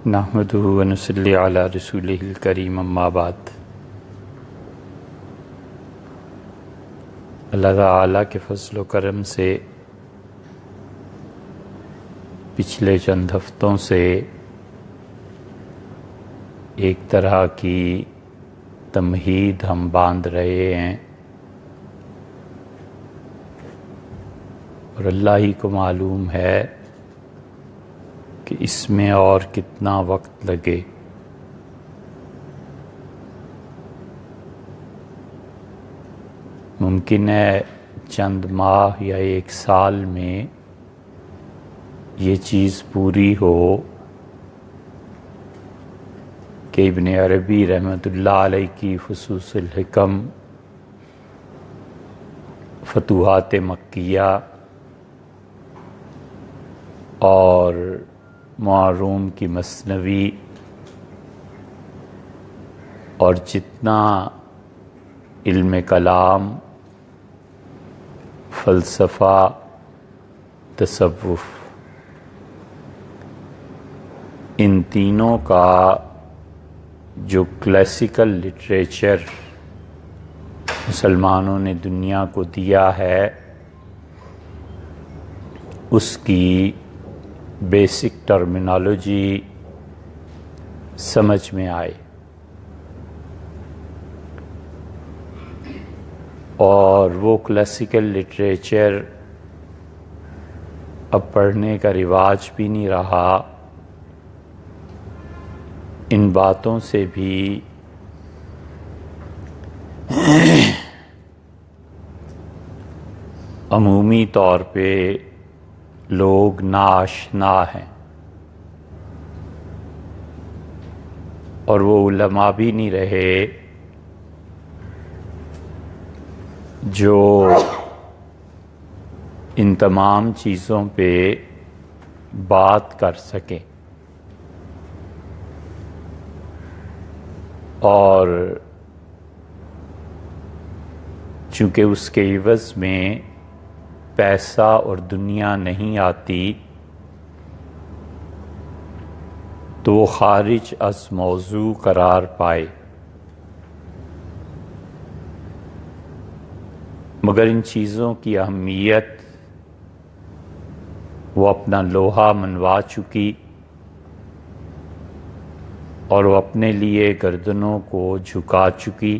نحمدہ و نصلی علی رسولہ الکریم، اما بعد۔ اللہ تعالیٰ کے فضل و کرم سے پچھلے چند ہفتوں سے ایک طرح کی تمہید ہم باندھ رہے ہیں، اور اللہ ہی کو معلوم ہے کہ اس میں اور کتنا وقت لگے۔ ممکن ہے چند ماہ یا ایک سال میں یہ چیز پوری ہو کہ ابن عربی رحمۃ اللہ علیہ کی فصوص الحکم، فتوحات مکیہ اور معروم کی مثنوی اور جتنا علم کلام، فلسفہ، تصوف، ان تینوں کا جو کلاسیکل لٹریچر مسلمانوں نے دنیا کو دیا ہے، اس کی بیسک ٹرمینالوجی سمجھ میں آئے، اور وہ کلاسیکل لٹریچر اب پڑھنے کا رواج بھی نہیں رہا۔ ان باتوں سے بھی عمومی طور پہ لوگ ناآشنا ہیں، اور وہ علماء بھی نہیں رہے جو ان تمام چیزوں پہ بات کر سکیں، اور چونکہ اس کے عوض میں پیسہ اور دنیا نہیں آتی، تو وہ خارج از موضوع قرار پائے۔ مگر ان چیزوں کی اہمیت وہ اپنا لوہا منوا چکی، اور وہ اپنے لیے گردنوں کو جھکا چکی،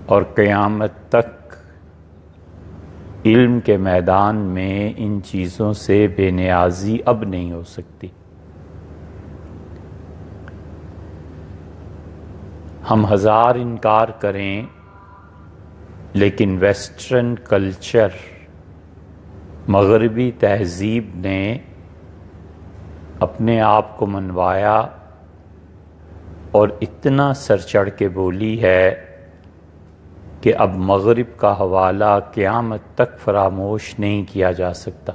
اور قیامت تک علم کے میدان میں ان چیزوں سے بے نیازی اب نہیں ہو سکتی۔ ہم ہزار انکار کریں، لیکن ویسٹرن کلچر، مغربی تہذیب نے اپنے آپ کو منوایا اور اتنا سر چڑھ کے بولی ہے کہ اب مغرب کا حوالہ قیامت تک فراموش نہیں کیا جا سکتا۔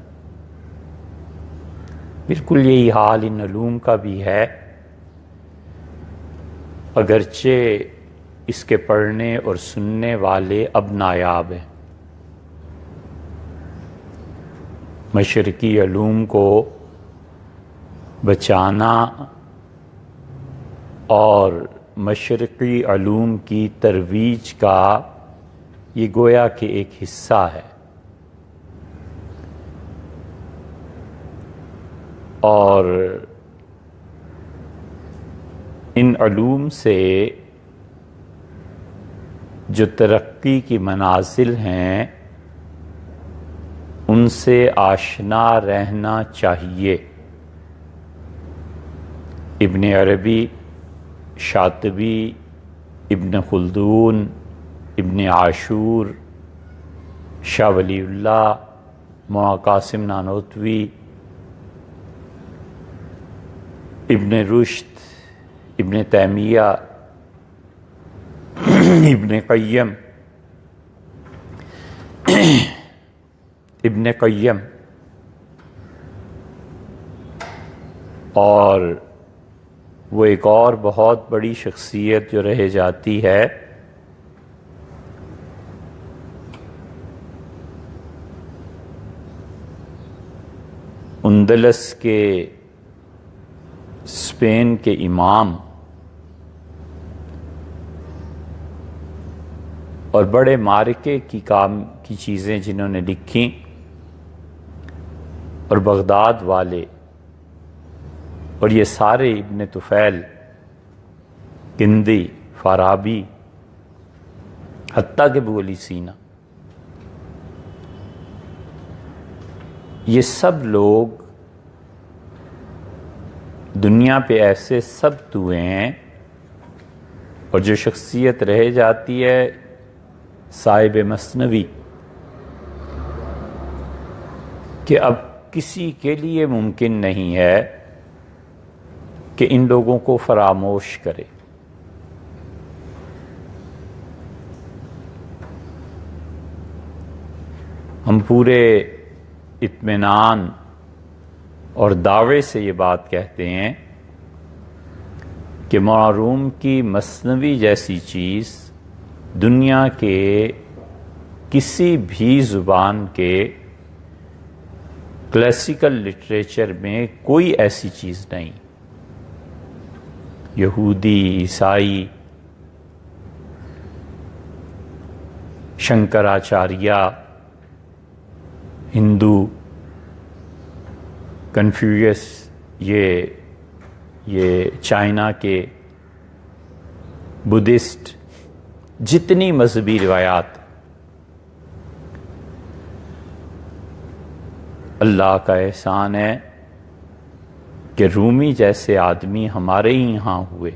بالکل یہی حال ان علوم کا بھی ہے، اگرچہ اس کے پڑھنے اور سننے والے اب نایاب ہیں۔ مشرقی علوم کو بچانا اور مشرقی علوم کی ترویج کا یہ گویا کہ ایک حصہ ہے، اور ان علوم سے جو ترقی کی منازل ہیں ان سے آشنا رہنا چاہیے۔ ابن عربی، شاطبی، ابن خلدون، ابن عاشور، شاہ ولی اللہ، مولانا قاسم نانوتوی، ابن رشد، ابن تیمیہ، ابن قیم اور وہ ایک اور بہت بڑی شخصیت جو رہ جاتی ہے اندلس کے اسپین کے امام اور بڑے معرکے کی چیزیں جنہوں نے لکھی، اور بغداد والے، اور یہ سارے ابن طفیل، کندی، فارابی، حتیٰ کہ ابو علی سینا، یہ سب لوگ دنیا پہ ایسے ثبت ہوئے ہیں، اور جو شخصیت رہ جاتی ہے صاحب مثنوی، کہ اب کسی کے لیے ممکن نہیں ہے کہ ان لوگوں کو فراموش کرے۔ ہم پورے اطمینان اور دعوے سے یہ بات کہتے ہیں کہ معروم کی مثنوی جیسی چیز دنیا کے کسی بھی زبان کے کلاسیکل لٹریچر میں کوئی ایسی چیز نہیں۔ یہودی، عیسائی، شنکراچاریہ، ہندو، کنفیوشس، یہ چائنا کے بدھسٹ، جتنی مذہبی روایات، اللہ کا احسان ہے کہ رومی جیسے آدمی ہمارے ہی یہاں ہوئے،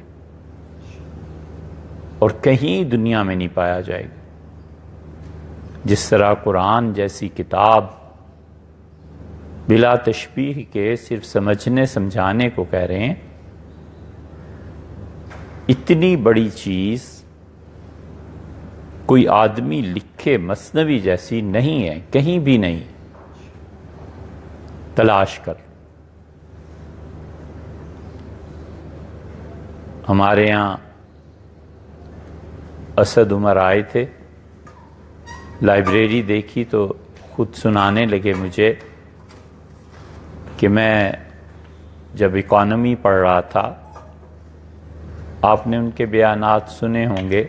اور کہیں دنیا میں نہیں پایا جائے گا۔ جس طرح قرآن جیسی کتاب بلا تشبیہ کے صرف سمجھنے سمجھانے کو کہہ رہے ہیں، اتنی بڑی چیز کوئی آدمی لکھے مثنوی جیسی نہیں ہے، کہیں بھی نہیں، تلاش کر۔ ہمارے یہاں اسد عمر آئے تھے، لائبریری دیکھی تو خود سنانے لگے مجھے کہ میں جب اکانومی پڑھ رہا تھا، آپ نے ان کے بیانات سنے ہوں گے،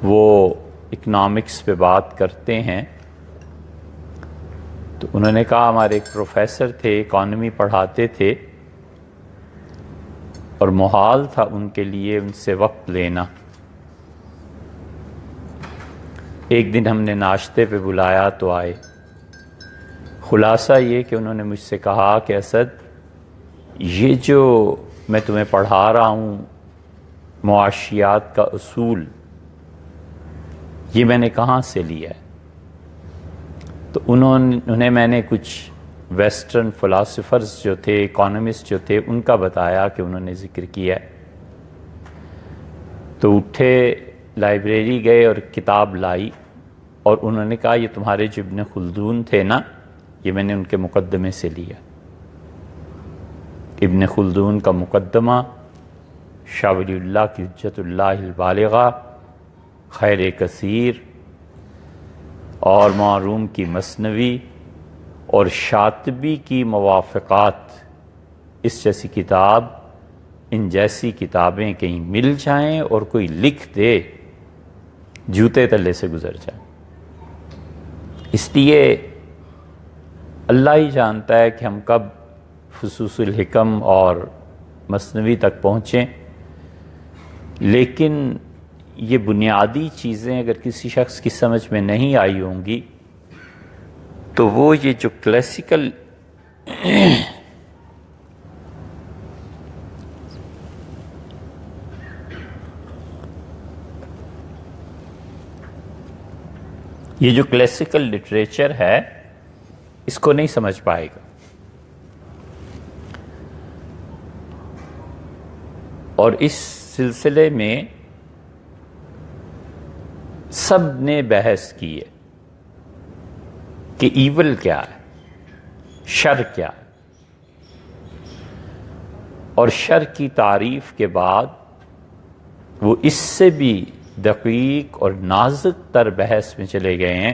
وہ اکنامکس پہ بات کرتے ہیں، تو انہوں نے کہا ہمارے ایک پروفیسر تھے، اکانومی پڑھاتے تھے، اور محال تھا ان کے لیے ان سے وقت لینا۔ ایک دن ہم نے ناشتے پہ بلایا تو آئے۔ خلاصہ یہ کہ انہوں نے مجھ سے کہا کہ اسد، یہ جو میں تمہیں پڑھا رہا ہوں معاشیات کا اصول، یہ میں نے کہاں سے لیا ہے؟ تو انہیں میں نے کچھ ویسٹرن فلاسفرز جو تھے، اکانومسٹ جو تھے، ان کا بتایا کہ انہوں نے ذکر کیا ہے۔ تو اٹھے، لائبریری گئے اور کتاب لائی، اور انہوں نے کہا یہ تمہارے جو ابن خلدون تھے نا، یہ میں نے ان کے مقدمے سے لیا۔ ابن خلدون کا مقدمہ، شاہ ولی اللہ کی حجت اللہ البالغہ، خیر کثیر، اور معروم کی مثنوی، اور شاطبی کی موافقات، اس جیسی کتاب، ان جیسی کتابیں کہیں مل جائیں اور کوئی لکھ دے، جوتے تلے سے گزر جائیں۔ اس لیے اللہ ہی جانتا ہے کہ ہم کب فصوص الحکم اور مثنوی تک پہنچیں، لیکن یہ بنیادی چیزیں اگر کسی شخص کی سمجھ میں نہیں آئی ہوں گی تو وہ یہ جو کلاسیکل لٹریچر ہے، اس کو نہیں سمجھ پائے گا۔ اور اس سلسلے میں سب نے بحث کی ہے کہ ایول کیا ہے، شر کیا ہے، اور شر کی تعریف کے بعد وہ اس سے بھی دقیق اور نازک تر بحث میں چلے گئے ہیں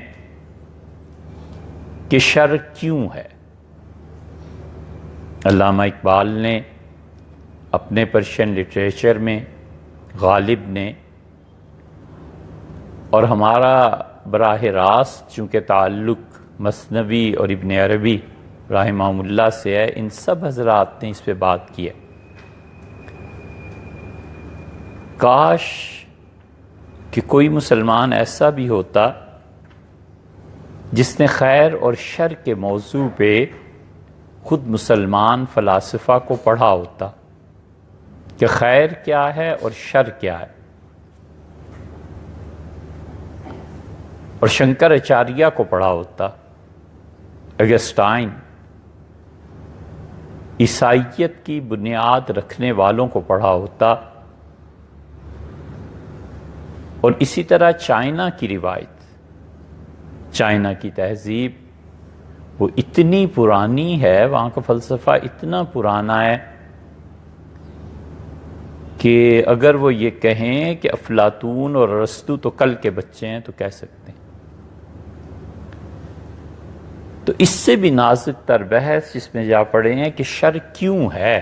کہ شر کیوں ہے۔ علامہ اقبال نے اپنے پرشین لٹریچر میں، غالب نے، اور ہمارا براہ راست چونکہ تعلق مثنوی اور ابن عربی رحمہ اللہ سے ہے، ان سب حضرات نے اس پہ بات کی ہے۔ کاش کہ کوئی مسلمان ایسا بھی ہوتا جس نے خیر اور شر کے موضوع پہ خود مسلمان فلاسفہ کو پڑھا ہوتا کہ خیر کیا ہے اور شر کیا ہے، اور شنکر اچاریہ کو پڑھا ہوتا، اگسٹائن، عیسائیت کی بنیاد رکھنے والوں کو پڑھا ہوتا، اور اسی طرح چائنا کی روایت، چائنا کی تہذیب وہ اتنی پرانی ہے، وہاں کا فلسفہ اتنا پرانا ہے کہ اگر وہ یہ کہیں کہ افلاطون اور ارسطو تو کل کے بچے ہیں تو کہہ سکتے ہیں۔ تو اس سے بھی نازک تر بحث جس میں جا پڑے ہیں کہ شر کیوں ہے۔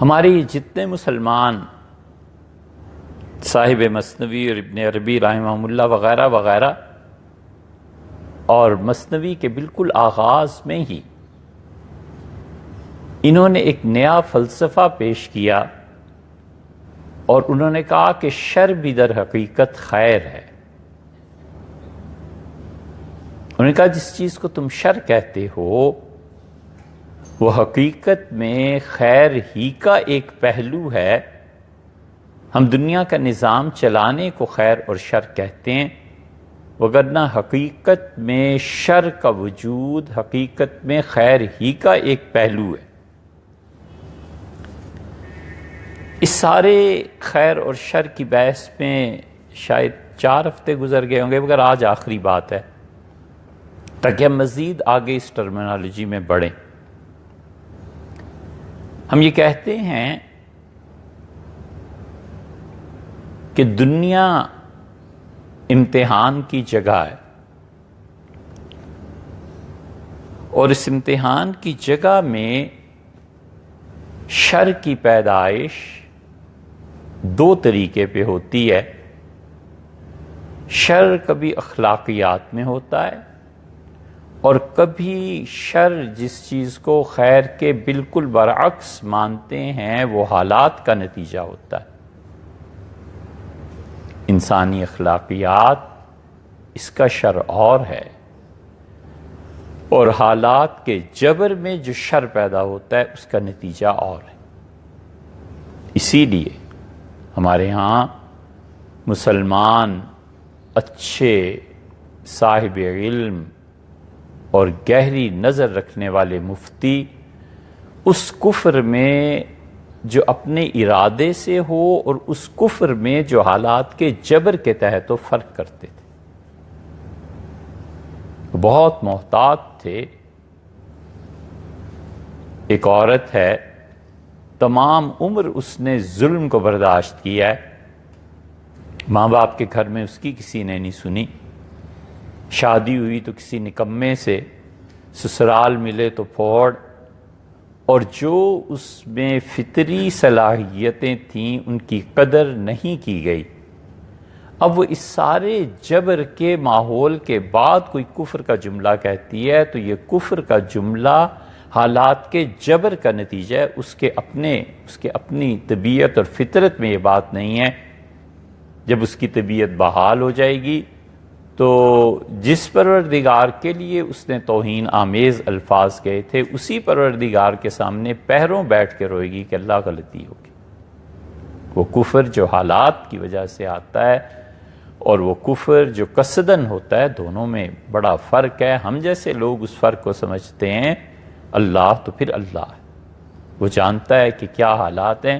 ہمارے جتنے مسلمان صاحب مثنوی اور ابن عربی رحمہ اللہ وغیرہ وغیرہ، اور مثنوی کے بالکل آغاز میں ہی انہوں نے ایک نیا فلسفہ پیش کیا، اور انہوں نے کہا کہ شر بھی در حقیقت خیر ہے۔ انہوں نے کہا جس چیز کو تم شر کہتے ہو وہ حقیقت میں خیر ہی کا ایک پہلو ہے۔ ہم دنیا کا نظام چلانے کو خیر اور شر کہتے ہیں، وگرنہ حقیقت میں شر کا وجود حقیقت میں خیر ہی کا ایک پہلو ہے۔ اس سارے خیر اور شر کی بحث میں شاید 4 ہفتے گزر گئے ہوں گے، مگر آج آخری بات ہے تاکہ ہم مزید آگے اس ٹرمینالوجی میں بڑھیں۔ ہم یہ کہتے ہیں کہ دنیا امتحان کی جگہ ہے، اور اس امتحان کی جگہ میں شر کی پیدائش 2 طریقے پہ ہوتی ہے۔ شر کبھی اخلاقیات میں ہوتا ہے، اور کبھی شر جس چیز کو خیر کے بالکل برعکس مانتے ہیں وہ حالات کا نتیجہ ہوتا ہے۔ انسانی اخلاقیات اس کا شر اور ہے، اور حالات کے جبر میں جو شر پیدا ہوتا ہے اس کا نتیجہ اور ہے۔ اسی لیے ہمارے ہاں مسلمان اچھے صاحب علم اور گہری نظر رکھنے والے مفتی اس کفر میں جو اپنے ارادے سے ہو اور اس کفر میں جو حالات کے جبر کے تحت وہ فرق کرتے تھے، بہت محتاط تھے۔ ایک عورت ہے، تمام عمر اس نے ظلم کو برداشت کیا ہے، ماں باپ کے گھر میں اس کی کسی نے نہیں سنی، شادی ہوئی تو کسی نکمے سے، سسرال ملے تو پھوڑ، اور جو اس میں فطری صلاحیتیں تھیں ان کی قدر نہیں کی گئی۔ اب وہ اس سارے جبر کے ماحول کے بعد کوئی کفر کا جملہ کہتی ہے تو یہ کفر کا جملہ حالات کے جبر کا نتیجہ ہے، اس کے اپنی طبیعت اور فطرت میں یہ بات نہیں ہے۔ جب اس کی طبیعت بحال ہو جائے گی تو جس پروردگار کے لیے اس نے توہین آمیز الفاظ کہے تھے اسی پروردگار کے سامنے پیروں بیٹھ کے روئے گی کہ اللہ غلطی ہوگی۔ وہ کفر جو حالات کی وجہ سے آتا ہے اور وہ کفر جو قصدن ہوتا ہے، دونوں میں بڑا فرق ہے۔ ہم جیسے لوگ اس فرق کو سمجھتے ہیں، اللہ تو پھر اللہ ہے، وہ جانتا ہے کہ کیا حالات ہیں۔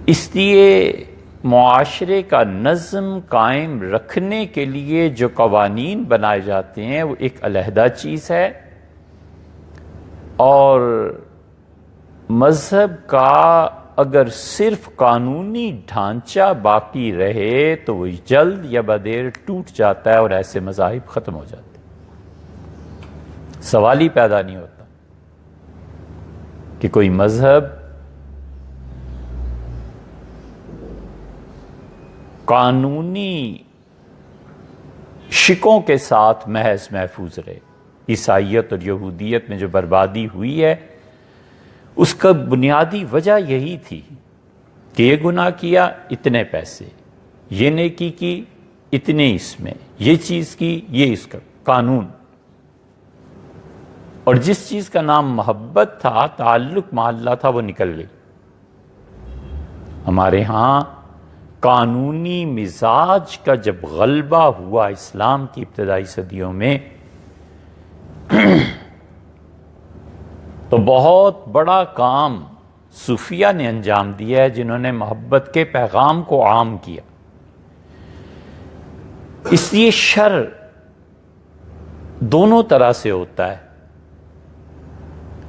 اس لیے معاشرے کا نظم قائم رکھنے کے لیے جو قوانین بنائے جاتے ہیں وہ ایک علیحدہ چیز ہے، اور مذہب کا اگر صرف قانونی ڈھانچہ باقی رہے تو وہ جلد یا بدیر ٹوٹ جاتا ہے اور ایسے مذاہب ختم ہو جاتے ہیں۔ سوال ہی پیدا نہیں ہوتا کہ کوئی مذہب قانونی شکوں کے ساتھ محض محفوظ رہے۔ عیسائیت اور یہودیت میں جو بربادی ہوئی ہے اس کا بنیادی وجہ یہی تھی کہ یہ گناہ کیا اتنے پیسے، یہ نیکی کی اتنے اس میں، یہ چیز کی یہ اس کا قانون، اور جس چیز کا نام محبت تھا، تعلق محلہ تھا، وہ نکل گئی۔ ہمارے ہاں قانونی مزاج کا جب غلبہ ہوا اسلام کی ابتدائی صدیوں میں تو بہت بڑا کام صوفیہ نے انجام دیا ہے، جنہوں نے محبت کے پیغام کو عام کیا۔ اس لیے شر دونوں طرح سے ہوتا ہے۔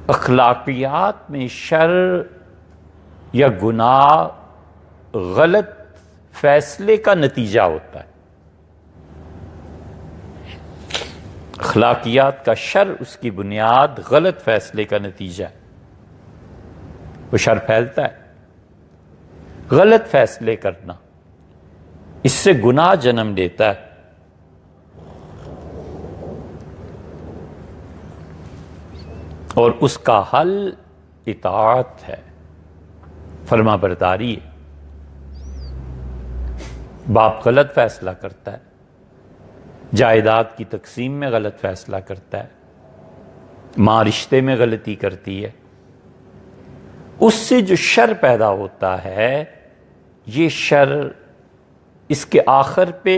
اخلاقیات میں شر یا گناہ غلط فیصلے کا نتیجہ ہوتا ہے۔ اخلاقیات کا شر، اس کی بنیاد غلط فیصلے کا نتیجہ ہے۔ وہ شر پھیلتا ہے، غلط فیصلے کرنا، اس سے گناہ جنم لیتا ہے۔ اور اس کا حل اطاعت ہے، فرما برداری ہے۔ باپ غلط فیصلہ کرتا ہے، جائیداد کی تقسیم میں غلط فیصلہ کرتا ہے، ماں رشتے میں غلطی کرتی ہے، اس سے جو شر پیدا ہوتا ہے، یہ شر اس کے آخر پہ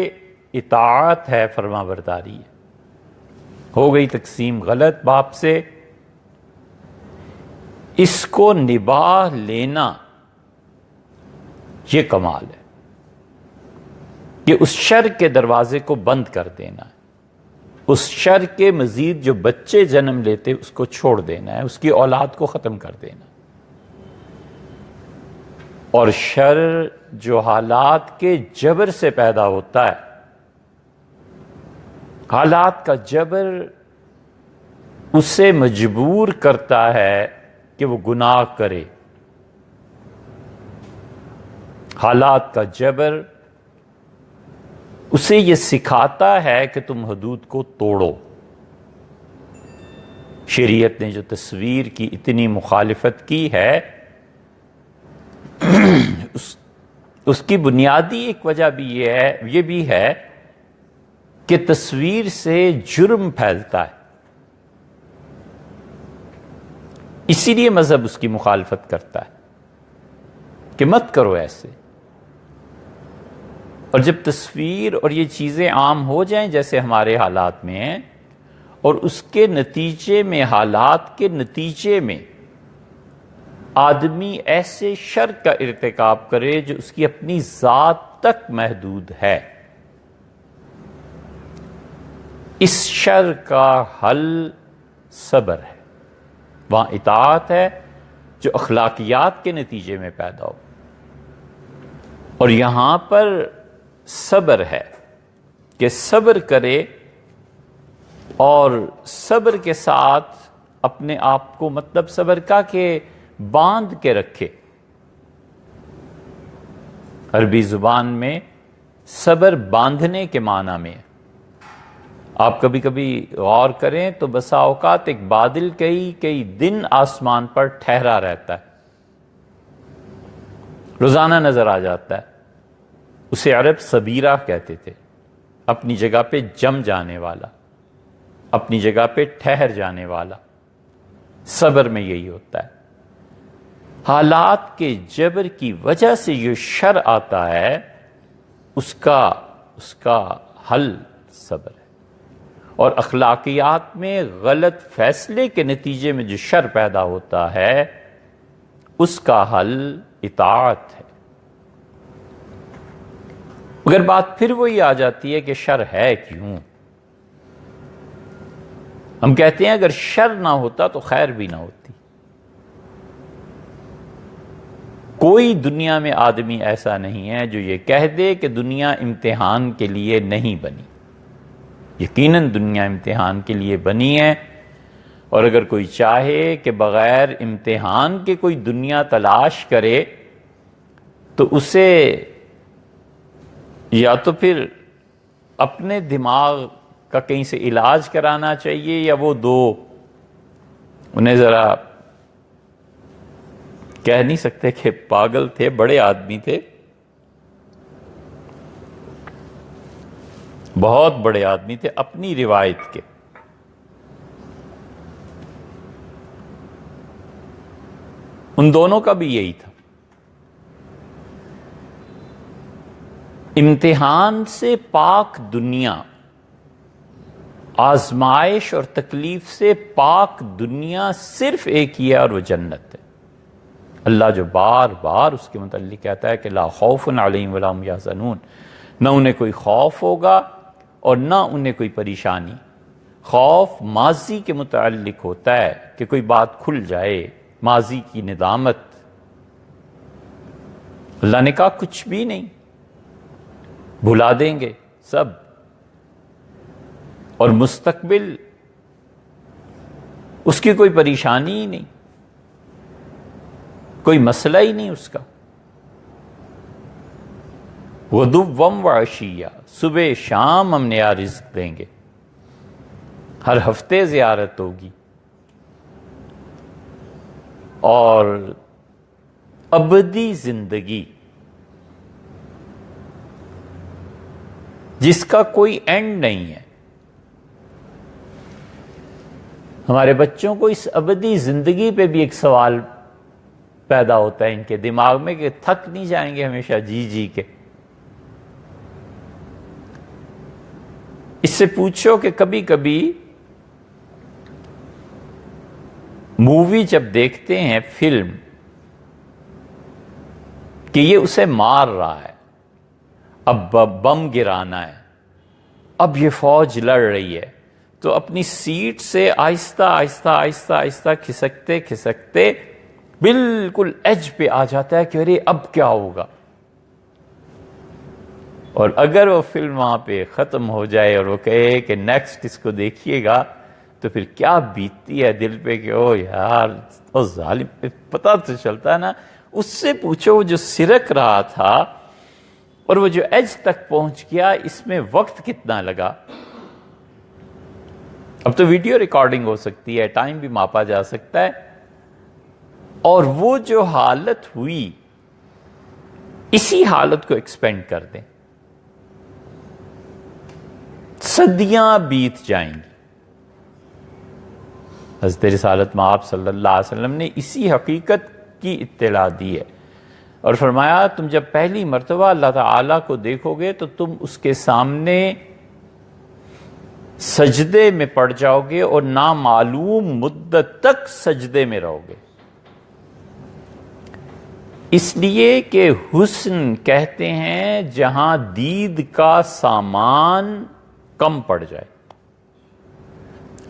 اطاعت ہے، فرما برداری ہے۔ ہو گئی تقسیم غلط باپ سے، اس کو نبھا لینا یہ کمال ہے کہ اس شر کے دروازے کو بند کر دینا ہے، اس شر کے مزید جو بچے جنم لیتے اس کو چھوڑ دینا ہے، اس کی اولاد کو ختم کر دینا ہے۔ اور شر جو حالات کے جبر سے پیدا ہوتا ہے، حالات کا جبر اسے مجبور کرتا ہے کہ وہ گناہ کرے، حالات کا جبر اسے یہ سکھاتا ہے کہ تم حدود کو توڑو۔ شریعت نے جو تصویر کی اتنی مخالفت کی ہے، اس کی بنیادی ایک وجہ بھی یہ بھی ہے کہ تصویر سے جرم پھیلتا ہے، اسی لیے مذہب اس کی مخالفت کرتا ہے کہ مت کرو ایسے۔ اور جب تصویر اور یہ چیزیں عام ہو جائیں جیسے ہمارے حالات میں ہیں، اور اس کے نتیجے میں، حالات کے نتیجے میں آدمی ایسے شر کا ارتکاب کرے جو اس کی اپنی ذات تک محدود ہے، اس شر کا حل صبر ہے، وہاں اطاعت ہے جو اخلاقیات کے نتیجے میں پیدا ہو، اور یہاں پر صبر ہے کہ صبر کرے اور صبر کے ساتھ اپنے آپ کو، مطلب صبر کا کہ باندھ کے رکھے۔ عربی زبان میں صبر باندھنے کے معنی میں ہے۔ آپ کبھی کبھی غور کریں تو بسا اوقات ایک بادل کئی دن آسمان پر ٹھہرا رہتا ہے، روزانہ نظر آ جاتا ہے، اسے عرب صبیرہ کہتے تھے، اپنی جگہ پہ جم جانے والا، اپنی جگہ پہ ٹھہر جانے والا۔ صبر میں یہی ہوتا ہے، حالات کے جبر کی وجہ سے جو شر آتا ہے اس کا حل صبر ہے، اور اخلاقیات میں غلط فیصلے کے نتیجے میں جو شر پیدا ہوتا ہے اس کا حل اطاعت ہے۔ مگر بات پھر وہی آ جاتی ہے کہ شر ہے کیوں؟ ہم کہتے ہیں اگر شر نہ ہوتا تو خیر بھی نہ ہوتی۔ کوئی دنیا میں آدمی ایسا نہیں ہے جو یہ کہہ دے کہ دنیا امتحان کے لیے نہیں بنی۔ یقیناً دنیا امتحان کے لیے بنی ہے، اور اگر کوئی چاہے کہ بغیر امتحان کے کوئی دنیا تلاش کرے تو اسے یا تو پھر اپنے دماغ کا کہیں سے علاج کرانا چاہیے، یا وہ دو انہیں ذرا کہہ نہیں سکتے کہ پاگل تھے، بڑے آدمی تھے، بہت بڑے آدمی تھے اپنی روایت کے۔ ان دونوں کا بھی یہی تھا، امتحان سے پاک دنیا، آزمائش اور تکلیف سے پاک دنیا صرف ایک ہی ہے، اور وہ جنت ہے۔ اللہ جو بار بار اس کے متعلق کہتا ہے کہ لا خوف علیہم ولا هم یحزنون، نہ انہیں کوئی خوف ہوگا اور نہ انہیں کوئی پریشانی۔ خوف ماضی کے متعلق ہوتا ہے کہ کوئی بات کھل جائے، ماضی کی ندامت۔ اللہ نے کہا کچھ بھی نہیں، بھلا دیں گے سب، اور مستقبل اس کی کوئی پریشانی ہی نہیں، کوئی مسئلہ ہی نہیں اس کا۔ غدوا وعشیہ، صبح شام ہم نیا رزق دیں گے، ہر ہفتے زیارت ہوگی، اور ابدی زندگی جس کا کوئی اینڈ نہیں ہے۔ ہمارے بچوں کو اس ابدی زندگی پہ بھی ایک سوال پیدا ہوتا ہے ان کے دماغ میں کہ تھک نہیں جائیں گے ہمیشہ جی جی کے۔ اس سے پوچھو کہ کبھی کبھی مووی جب دیکھتے ہیں، فلم، کہ یہ اسے مار رہا ہے، اب بم گرانا ہے، اب یہ فوج لڑ رہی ہے، تو اپنی سیٹ سے آہستہ آہستہ آہستہ آہستہ کھسکتے کھسکتے بالکل ایج پہ آ جاتا ہے کہ ارے اب کیا ہوگا۔ اور اگر وہ فلم وہاں پہ ختم ہو جائے اور وہ کہے کہ نیکسٹ اس کو دیکھیے گا، تو پھر کیا بیتتی ہے دل پہ کہ او یار، او ظالم، پتہ تو چلتا ہے نا۔ اس سے پوچھو وہ جو سرک رہا تھا اور وہ جو ایج تک پہنچ گیا، اس میں وقت کتنا لگا۔ اب تو ویڈیو ریکارڈنگ ہو سکتی ہے، ٹائم بھی ماپا جا سکتا ہے، اور وہ جو حالت ہوئی اسی حالت کو ایکسپینڈ کر دیں، صدیاں بیت جائیں گی۔ حضرت رسالت مآب صلی اللہ علیہ وسلم نے اسی حقیقت کی اطلاع دی ہے، اور فرمایا تم جب پہلی مرتبہ اللہ تعالیٰ کو دیکھو گے تو تم اس کے سامنے سجدے میں پڑ جاؤ گے اور نامعلوم مدت تک سجدے میں رہو گے، اس لیے کہ حسن کہتے ہیں جہاں دید کا سامان کم پڑ جائے،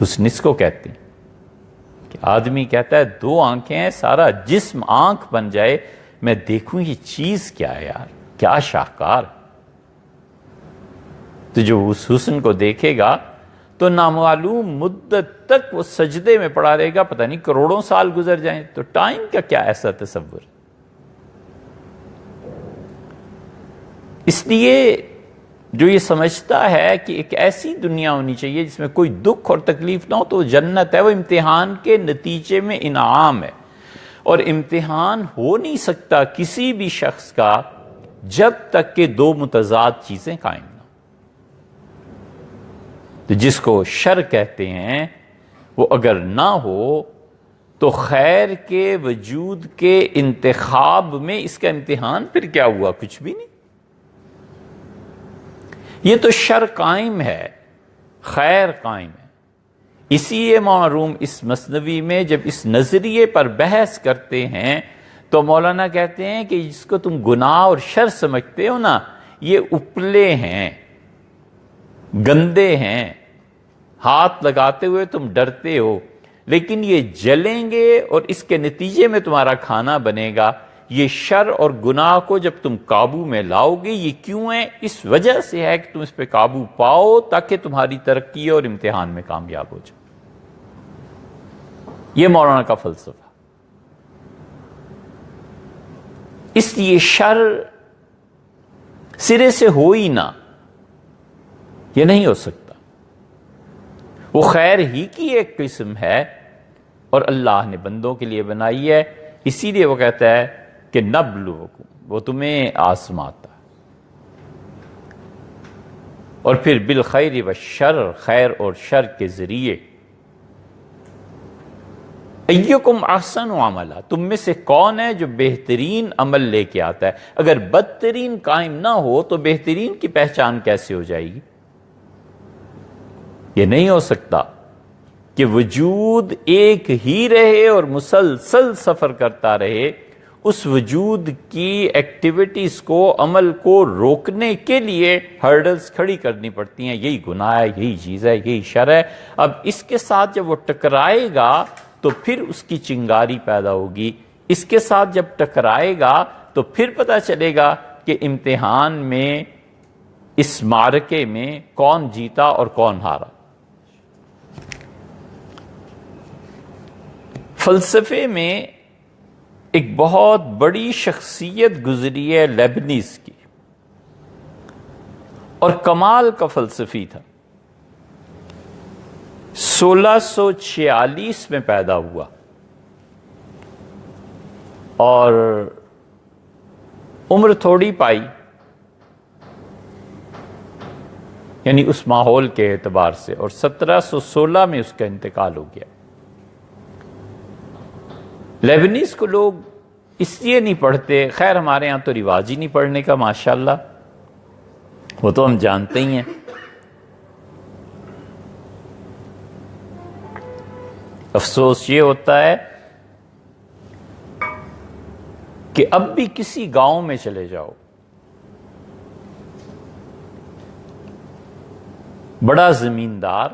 حسن اس کو کہتے ہیں کہ آدمی کہتا ہے دو آنکھیں ہیں، سارا جسم آنکھ بن جائے، میں دیکھوں یہ چیز کیا ہے یار، کیا شاہکار۔ تو جو اس حسن کو دیکھے گا تو نامعلوم مدت تک وہ سجدے میں پڑا رہے گا، پتہ نہیں کروڑوں سال گزر جائیں، تو ٹائم کا کیا ایسا تصور۔ اس لیے جو یہ سمجھتا ہے کہ ایک ایسی دنیا ہونی چاہیے جس میں کوئی دکھ اور تکلیف نہ ہو، تو وہ جنت ہے، وہ امتحان کے نتیجے میں انعام ہے، اور امتحان ہو نہیں سکتا کسی بھی شخص کا جب تک کہ دو متضاد چیزیں قائم نہ ہوں۔ تو جس کو شر کہتے ہیں وہ اگر نہ ہو تو خیر کے وجود کے انتخاب میں اس کا امتحان پھر کیا ہوا؟ کچھ بھی نہیں۔ یہ تو شر قائم ہے، خیر قائم ہے۔ اسی معروم اس مثنوی میں جب اس نظریے پر بحث کرتے ہیں تو مولانا کہتے ہیں کہ جس کو تم گناہ اور شر سمجھتے ہو نا، یہ اپلے ہیں، گندے ہیں، ہاتھ لگاتے ہوئے تم ڈرتے ہو، لیکن یہ جلیں گے اور اس کے نتیجے میں تمہارا کھانا بنے گا۔ یہ شر اور گناہ کو جب تم قابو میں لاؤ گے، یہ کیوں ہے؟ اس وجہ سے ہے کہ تم اس پہ قابو پاؤ تاکہ تمہاری ترقی اور امتحان میں کامیاب ہو جائے۔ یہ مولانا کا فلسفہ. اس لیے شر سرے سے ہو ہی نہ، یہ نہیں ہو سکتا. وہ خیر ہی کی ایک قسم ہے اور اللہ نے بندوں کے لیے بنائی ہے. اسی لیے وہ کہتا ہے کہ نبلوکم، وہ تمہیں آزماتا ہے. اور پھر بالخیر والشر، خیر اور شر کے ذریعے. ایکم احسن عملا، تم میں سے کون ہے جو بہترین عمل لے کے آتا ہے؟ اگر بدترین قائم نہ ہو تو بہترین کی پہچان کیسے ہو جائے گی؟ یہ نہیں ہو سکتا کہ وجود ایک ہی رہے اور مسلسل سفر کرتا رہے. اس وجود کی ایکٹیویٹیز کو، عمل کو روکنے کے لیے ہرڈلز کھڑی کرنی پڑتی ہیں. یہی گناہ ہے، یہی چیز ہے، یہی شر ہے. اب اس کے ساتھ جب وہ ٹکرائے گا تو پھر اس کی چنگاری پیدا ہوگی. اس کے ساتھ جب ٹکرائے گا تو پھر پتہ چلے گا کہ امتحان میں، اس معرکے میں کون جیتا اور کون ہارا. فلسفے میں ایک بہت بڑی شخصیت گزری ہے لیبنیز کی، اور کمال کا فلسفی تھا. 1646 میں پیدا ہوا اور عمر تھوڑی پائی، یعنی اس ماحول کے اعتبار سے، اور 1716 میں اس کا انتقال ہو گیا. لیبنیز کو لوگ اس لیے نہیں پڑھتے، خیر ہمارے ہاں تو رواج ہی نہیں پڑھنے کا ماشاءاللہ، وہ تو ہم جانتے ہی ہیں. افسوس یہ ہوتا ہے کہ اب بھی کسی گاؤں میں چلے جاؤ، بڑا زمیندار،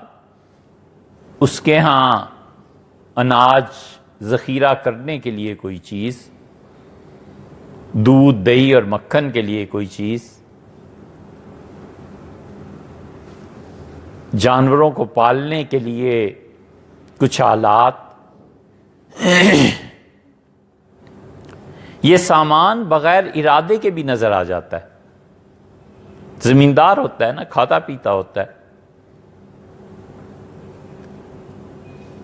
اس کے ہاں اناج ذخیرہ کرنے کے لیے کوئی چیز، دودھ دہی اور مکھن کے لیے کوئی چیز، جانوروں کو پالنے کے لیے کچھ آلات، یہ سامان بغیر ارادے کے بھی نظر آ جاتا ہے. زمیندار ہوتا ہے نا، کھاتا پیتا ہوتا ہے.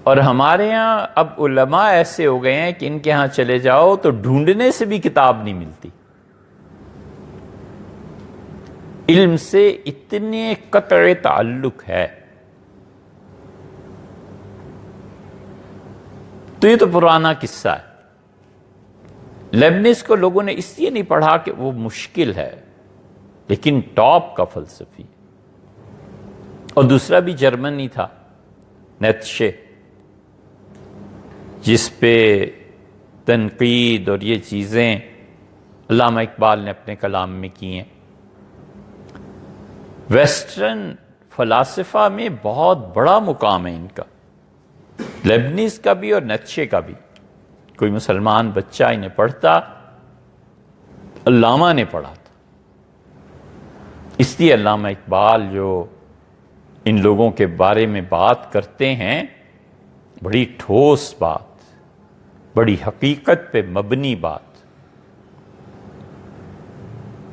اور ہمارے ہاں اب علماء ایسے ہو گئے ہیں کہ ان کے ہاں چلے جاؤ تو ڈھونڈنے سے بھی کتاب نہیں ملتی. علم سے اتنے قطع تعلق ہے. تو یہ تو پرانا قصہ ہے. لیبنیز کو لوگوں نے اس لیے نہیں پڑھا کہ وہ مشکل ہے، لیکن ٹاپ کا فلسفی. اور دوسرا بھی جرمنی تھا، نیتشے، جس پہ تنقید اور یہ چیزیں علامہ اقبال نے اپنے کلام میں کی ہیں. ویسٹرن فلاسفہ میں بہت بڑا مقام ہے ان کا، لیبنیز کا بھی اور نیتشے کا بھی. کوئی مسلمان بچہ انہیں پڑھتا، علامہ نے پڑھا تھا. اس لیے علامہ اقبال جو ان لوگوں کے بارے میں بات کرتے ہیں، بڑی ٹھوس بات، بڑی حقیقت پہ مبنی بات.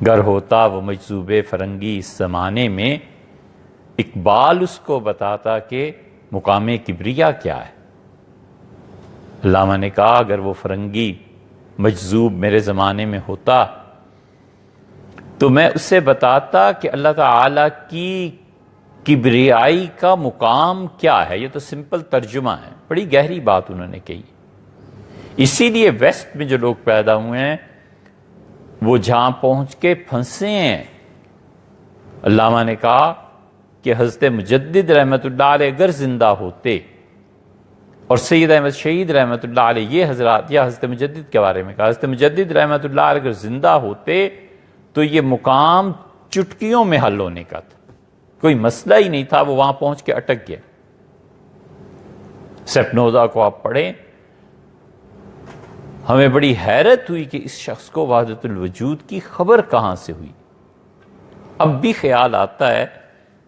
گر ہوتا وہ مجذوب فرنگی اس زمانے میں، اقبال اس کو بتاتا کہ مقام کبریا کیا ہے. علامہ نے کہا اگر وہ فرنگی مجذوب میرے زمانے میں ہوتا تو میں اسے بتاتا کہ اللہ تعالی کی کبریائی کا مقام کیا ہے. یہ تو سمپل ترجمہ ہے، بڑی گہری بات انہوں نے کہی. اسی لیے ویسٹ میں جو لوگ پیدا ہوئے ہیں وہ جہاں پہنچ کے پھنسے ہیں. علامہ نے کہا کہ حضرت مجدد رحمت اللہ علیہ اگر زندہ ہوتے، اور سید احمد شہید رحمت اللہ علیہ، یہ حضرات، یا حضرت مجدد کے بارے میں کہا، حضرت مجدد رحمت اللہ علیہ اگر زندہ ہوتے تو یہ مقام چٹکیوں میں حل ہونے کا تھا. کوئی مسئلہ ہی نہیں تھا، وہ وہاں پہنچ کے اٹک گیا. سپنوزا کو آپ پڑھیں، ہمیں بڑی حیرت ہوئی کہ اس شخص کو وحدت الوجود کی خبر کہاں سے ہوئی. اب بھی خیال آتا ہے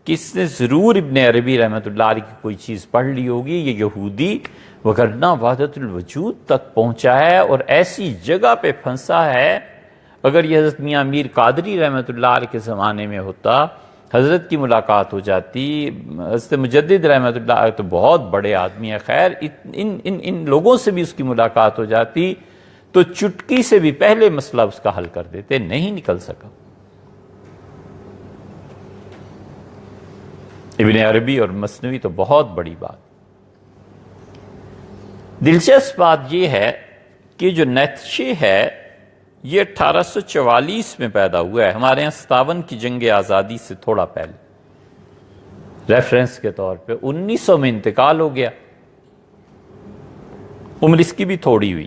کہ اس نے ضرور ابن عربی رحمۃ اللہ علیہ کی کوئی چیز پڑھ لی ہوگی، یہ یہودی وگرنہ وحدت الوجود تک پہنچا ہے اور ایسی جگہ پہ پھنسا ہے. اگر یہ حضرت میاں میر قادری رحمۃ اللہ علیہ کے زمانے میں ہوتا، حضرت کی ملاقات ہو جاتی، حضرت مجدد رحمۃ اللہ علیہ تو بہت بڑے آدمی ہیں، خیر ان لوگوں سے بھی اس کی ملاقات ہو جاتی تو چٹکی سے بھی پہلے مسئلہ اس کا حل کر دیتے. نہیں نکل سکا. ابن عربی اور مثنوی تو بہت بڑی بات. دلچسپ بات یہ ہے کہ جو نیتشے ہے یہ 1844 میں پیدا ہوا ہے، ہمارے یہاں 57 کی جنگ آزادی سے تھوڑا پہلے. ریفرنس کے طور پہ 1900 میں انتقال ہو گیا، عمر اس کی بھی تھوڑی ہوئی،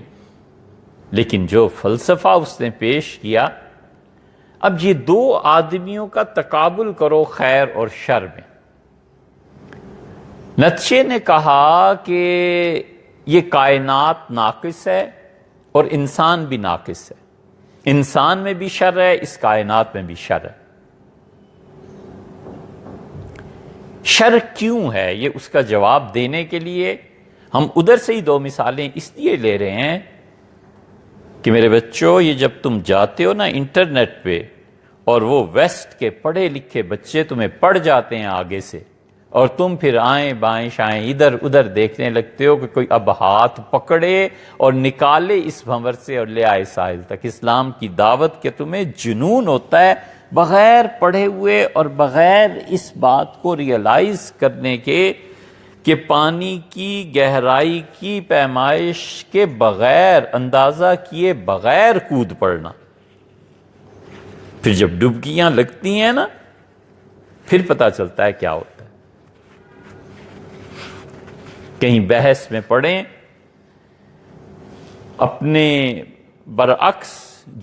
لیکن جو فلسفہ اس نے پیش کیا. اب یہ دو آدمیوں کا تقابل کرو خیر اور شر میں. نیتشے نے کہا کہ یہ کائنات ناقص ہے اور انسان بھی ناقص ہے، انسان میں بھی شر ہے، اس کائنات میں بھی شر ہے. شر کیوں ہے، یہ اس کا جواب دینے کے لیے ہم ادھر سے ہی دو مثالیں اس لیے لے رہے ہیں کہ میرے بچوں، یہ جب تم جاتے ہو نا انٹرنیٹ پہ اور وہ ویسٹ کے پڑھے لکھے بچے تمہیں پڑھ جاتے ہیں آگے سے، اور تم پھر آئیں بائیں شائیں ادھر ادھر دیکھنے لگتے ہو کہ کوئی اب ہاتھ پکڑے اور نکالے اس بھنور سے اور لے آئے ساحل تک. اسلام کی دعوت کے تمہیں جنون ہوتا ہے بغیر پڑھے ہوئے اور بغیر اس بات کو ریئلائز کرنے کے کہ پانی کی گہرائی کی پیمائش کے بغیر، اندازہ کیے بغیر کود پڑنا. پھر جب ڈبکیاں لگتی ہیں نا پھر پتہ چلتا ہے کیا ہوتا ہے. کہیں بحث میں پڑھیں، اپنے برعکس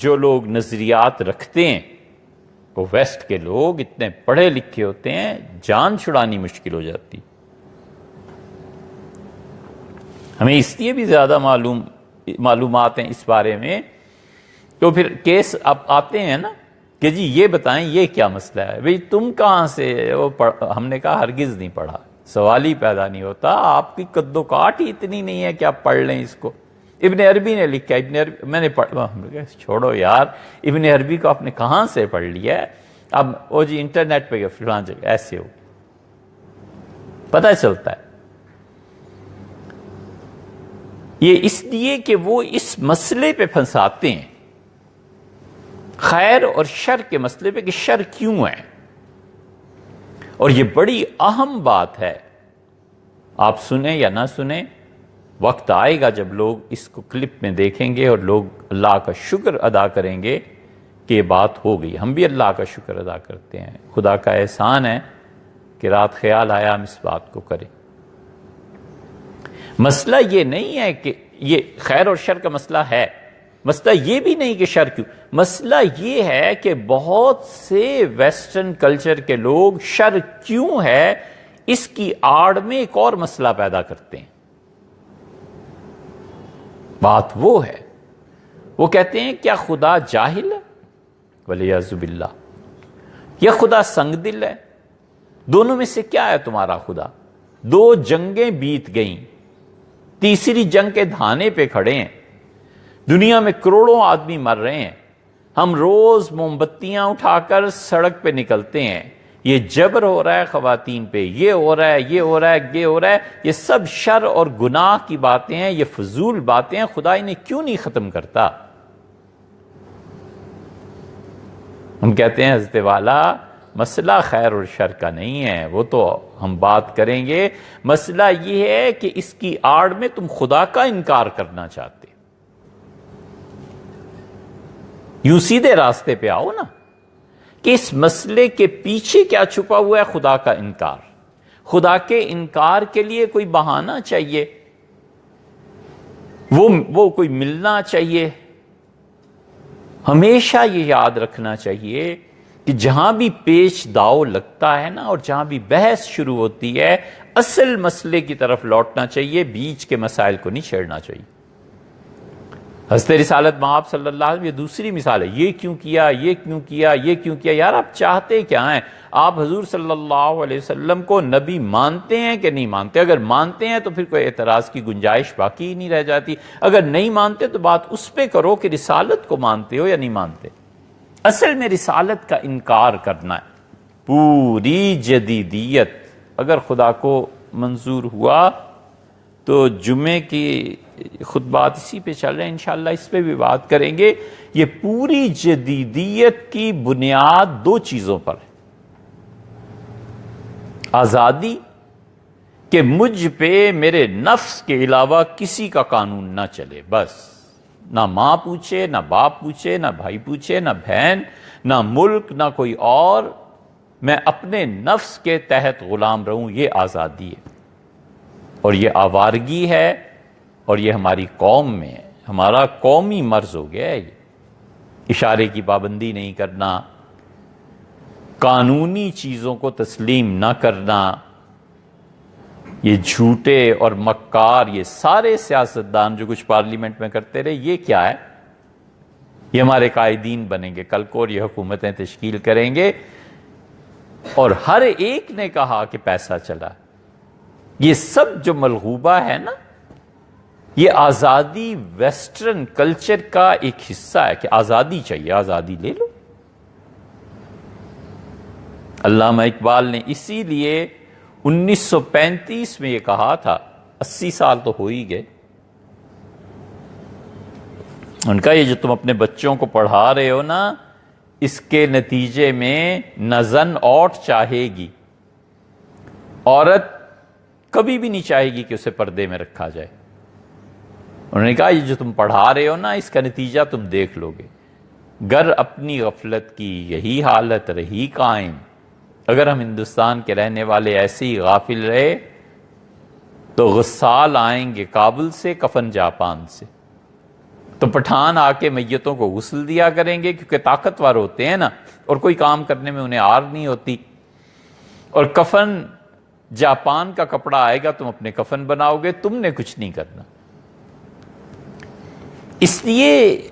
جو لوگ نظریات رکھتے ہیں، وہ ویسٹ کے لوگ اتنے پڑھے لکھے ہوتے ہیں جان چھڑانی مشکل ہو جاتی. ہمیں اس لیے بھی زیادہ معلومات ہیں اس بارے میں، تو پھر کیس اب آتے ہیں نا کہ جی یہ بتائیں یہ کیا مسئلہ ہے. بھئی تم کہاں سے ہم نے کہا ہرگز نہیں پڑھا، سوال ہی پیدا نہیں ہوتا. آپ کی قد و کاٹ ہی اتنی نہیں ہے کہ آپ پڑھ لیں اس کو. ابن عربی نے لکھا، ابن عربی میں نے چھوڑو یار، ابن عربی کو آپ نے کہاں سے پڑھ لیا ہے؟ اب وہ جی انٹرنیٹ پہ فلاں جگہ ایسے ہو پتہ چلتا ہے. یہ اس لیے کہ وہ اس مسئلے پہ پھنساتے ہیں، خیر اور شر کے مسئلے پہ، کہ شر کیوں ہے. اور یہ بڑی اہم بات ہے. آپ سنیں یا نہ سنیں، وقت آئے گا جب لوگ اس کو کلپ میں دیکھیں گے اور لوگ اللہ کا شکر ادا کریں گے کہ یہ بات ہو گئی. ہم بھی اللہ کا شکر ادا کرتے ہیں، خدا کا احسان ہے کہ رات خیال آیا ہم اس بات کو کریں. مسئلہ یہ نہیں ہے کہ یہ خیر اور شر کا مسئلہ ہے، مسئلہ یہ بھی نہیں کہ شر کیوں، مسئلہ یہ ہے کہ بہت سے ویسٹرن کلچر کے لوگ شر کیوں ہے اس کی آڑ میں ایک اور مسئلہ پیدا کرتے ہیں. بات وہ ہے، وہ کہتے ہیں کیا خدا جاہل ہے ولیعذ باللہ، یا خدا سنگ دل ہے؟ دونوں میں سے کیا ہے تمہارا خدا؟ دو جنگیں بیت گئیں، تیسری جنگ کے دھانے پہ کھڑے ہیں، دنیا میں کروڑوں آدمی مر رہے ہیں، ہم روز موم بتیاں اٹھا کر سڑک پہ نکلتے ہیں. یہ جبر ہو رہا ہے خواتین پہ، یہ ہو رہا ہے، یہ ہو رہا ہے، یہ ہو رہا ہے. یہ سب شر اور گناہ کی باتیں ہیں، یہ فضول باتیں ہیں. خدا انہیں کیوں نہیں ختم کرتا؟ ہم کہتے ہیں حضرت والا مسئلہ خیر اور شر کا نہیں ہے، وہ تو ہم بات کریں گے. مسئلہ یہ ہے کہ اس کی آڑ میں تم خدا کا انکار کرنا چاہتے. یوں سیدھے راستے پہ آؤ نا کہ اس مسئلے کے پیچھے کیا چھپا ہوا ہے؟ خدا کا انکار. خدا کے انکار کے لیے کوئی بہانہ چاہیے، وہ کوئی ملنا چاہیے. ہمیشہ یہ یاد رکھنا چاہیے کہ جہاں بھی پیچ داؤ لگتا ہے نا اور جہاں بھی بحث شروع ہوتی ہے، اصل مسئلے کی طرف لوٹنا چاہیے، بیچ کے مسائل کو نہیں چھیڑنا چاہیے. حضرت رسالت مآب صلی اللہ علیہ وسلم یہ دوسری مثال ہے. یہ کیوں کیا، یہ کیوں کیا، یہ کیوں کیا؟ یار آپ چاہتے کیا ہیں؟ آپ حضور صلی اللہ علیہ وسلم کو نبی مانتے ہیں کہ نہیں مانتے؟ اگر مانتے ہیں تو پھر کوئی اعتراض کی گنجائش باقی ہی نہیں رہ جاتی. اگر نہیں مانتے تو بات اس پہ کرو کہ رسالت کو مانتے ہو یا نہیں مانتے. اصل میں رسالت کا انکار کرنا ہے. پوری جدیدیت اگر خدا کو منظور ہوا تو جمعے کی خطبات اسی پہ چل رہے ہیں، انشاءاللہ اس پہ بھی بات کریں گے. یہ پوری جدیدیت کی بنیاد دو چیزوں پر ہے. آزادی کہ مجھ پہ میرے نفس کے علاوہ کسی کا قانون نہ چلے، بس نہ ماں پوچھے، نہ باپ پوچھے، نہ بھائی پوچھے، نہ بہن، نہ ملک، نہ کوئی اور. میں اپنے نفس کے تحت غلام رہوں، یہ آزادی ہے. اور یہ آوارگی ہے، اور یہ ہماری قوم میں ہے. ہمارا قومی مرض ہو گیا ہے یہ. اشارے کی پابندی نہیں کرنا، قانونی چیزوں کو تسلیم نہ کرنا. یہ جھوٹے اور مکار یہ سارے سیاستدان جو کچھ پارلیمنٹ میں کرتے رہے، یہ کیا ہے؟ یہ ہمارے قائدین بنیں گے کل کو، اور یہ حکومتیں تشکیل کریں گے. اور ہر ایک نے کہا کہ پیسہ چلا. یہ سب جو ملغوبہ ہے نا، یہ آزادی ویسٹرن کلچر کا ایک حصہ ہے کہ آزادی چاہیے، آزادی لے لو. علامہ اقبال نے اسی لیے 1935 میں یہ کہا تھا. 80 سال تو ہو ہی گئے. ان کا یہ جو تم اپنے بچوں کو پڑھا رہے ہو نا، اس کے نتیجے میں نہ زن اوٹ چاہے گی، عورت کبھی بھی نہیں چاہے گی کہ اسے پردے میں رکھا جائے. انہوں نے کہا یہ جو تم پڑھا رہے ہو نا، اس کا نتیجہ تم دیکھ لو گے. گر اپنی غفلت کی یہی حالت رہی قائم، اگر ہم ہندوستان کے رہنے والے ایسے ہی غافل رہے تو غسال آئیں گے کابل سے، کفن جاپان سے. تو پٹھان آ کے میتوں کو غسل دیا کریں گے کیونکہ طاقتور ہوتے ہیں نا، اور کوئی کام کرنے میں انہیں آر نہیں ہوتی. اور کفن جاپان کا کپڑا آئے گا، تم اپنے کفن بناؤ گے، تم نے کچھ نہیں کرنا. اس لیے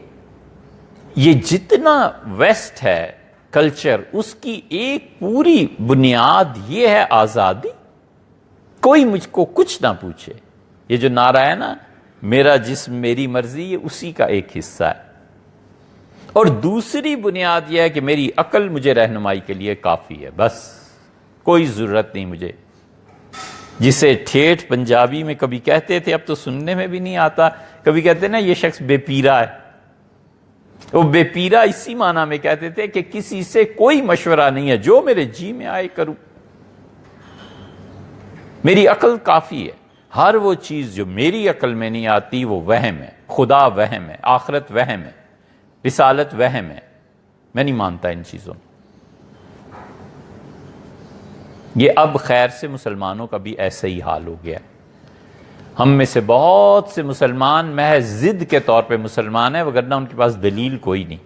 یہ جتنا ویسٹ ہے کلچر، اس کی ایک پوری بنیاد یہ ہے آزادی. کوئی مجھ کو کچھ نہ پوچھے. یہ جو نعرہ ہے نا، میرا جسم میری مرضی، یہ اسی کا ایک حصہ ہے. اور دوسری بنیاد یہ ہے کہ میری عقل مجھے رہنمائی کے لیے کافی ہے، بس کوئی ضرورت نہیں مجھے. جسے ٹھیٹھ پنجابی میں کبھی کہتے تھے، اب تو سننے میں بھی نہیں آتا، کبھی کہتے نا یہ شخص بے پیرا ہے. وہ بے پیرا اسی معنی میں کہتے تھے کہ کسی سے کوئی مشورہ نہیں ہے، جو میرے جی میں آئے کروں، میری عقل کافی ہے. ہر وہ چیز جو میری عقل میں نہیں آتی وہ وہم ہے. خدا وہم ہے، آخرت وہم ہے، رسالت وہم ہے. میں نہیں مانتا ان چیزوں. یہ اب خیر سے مسلمانوں کا بھی ایسا ہی حال ہو گیا. ہم میں سے بہت سے مسلمان محض ضد کے طور پہ مسلمان ہیں، وگرنہ ان کے پاس دلیل کوئی نہیں.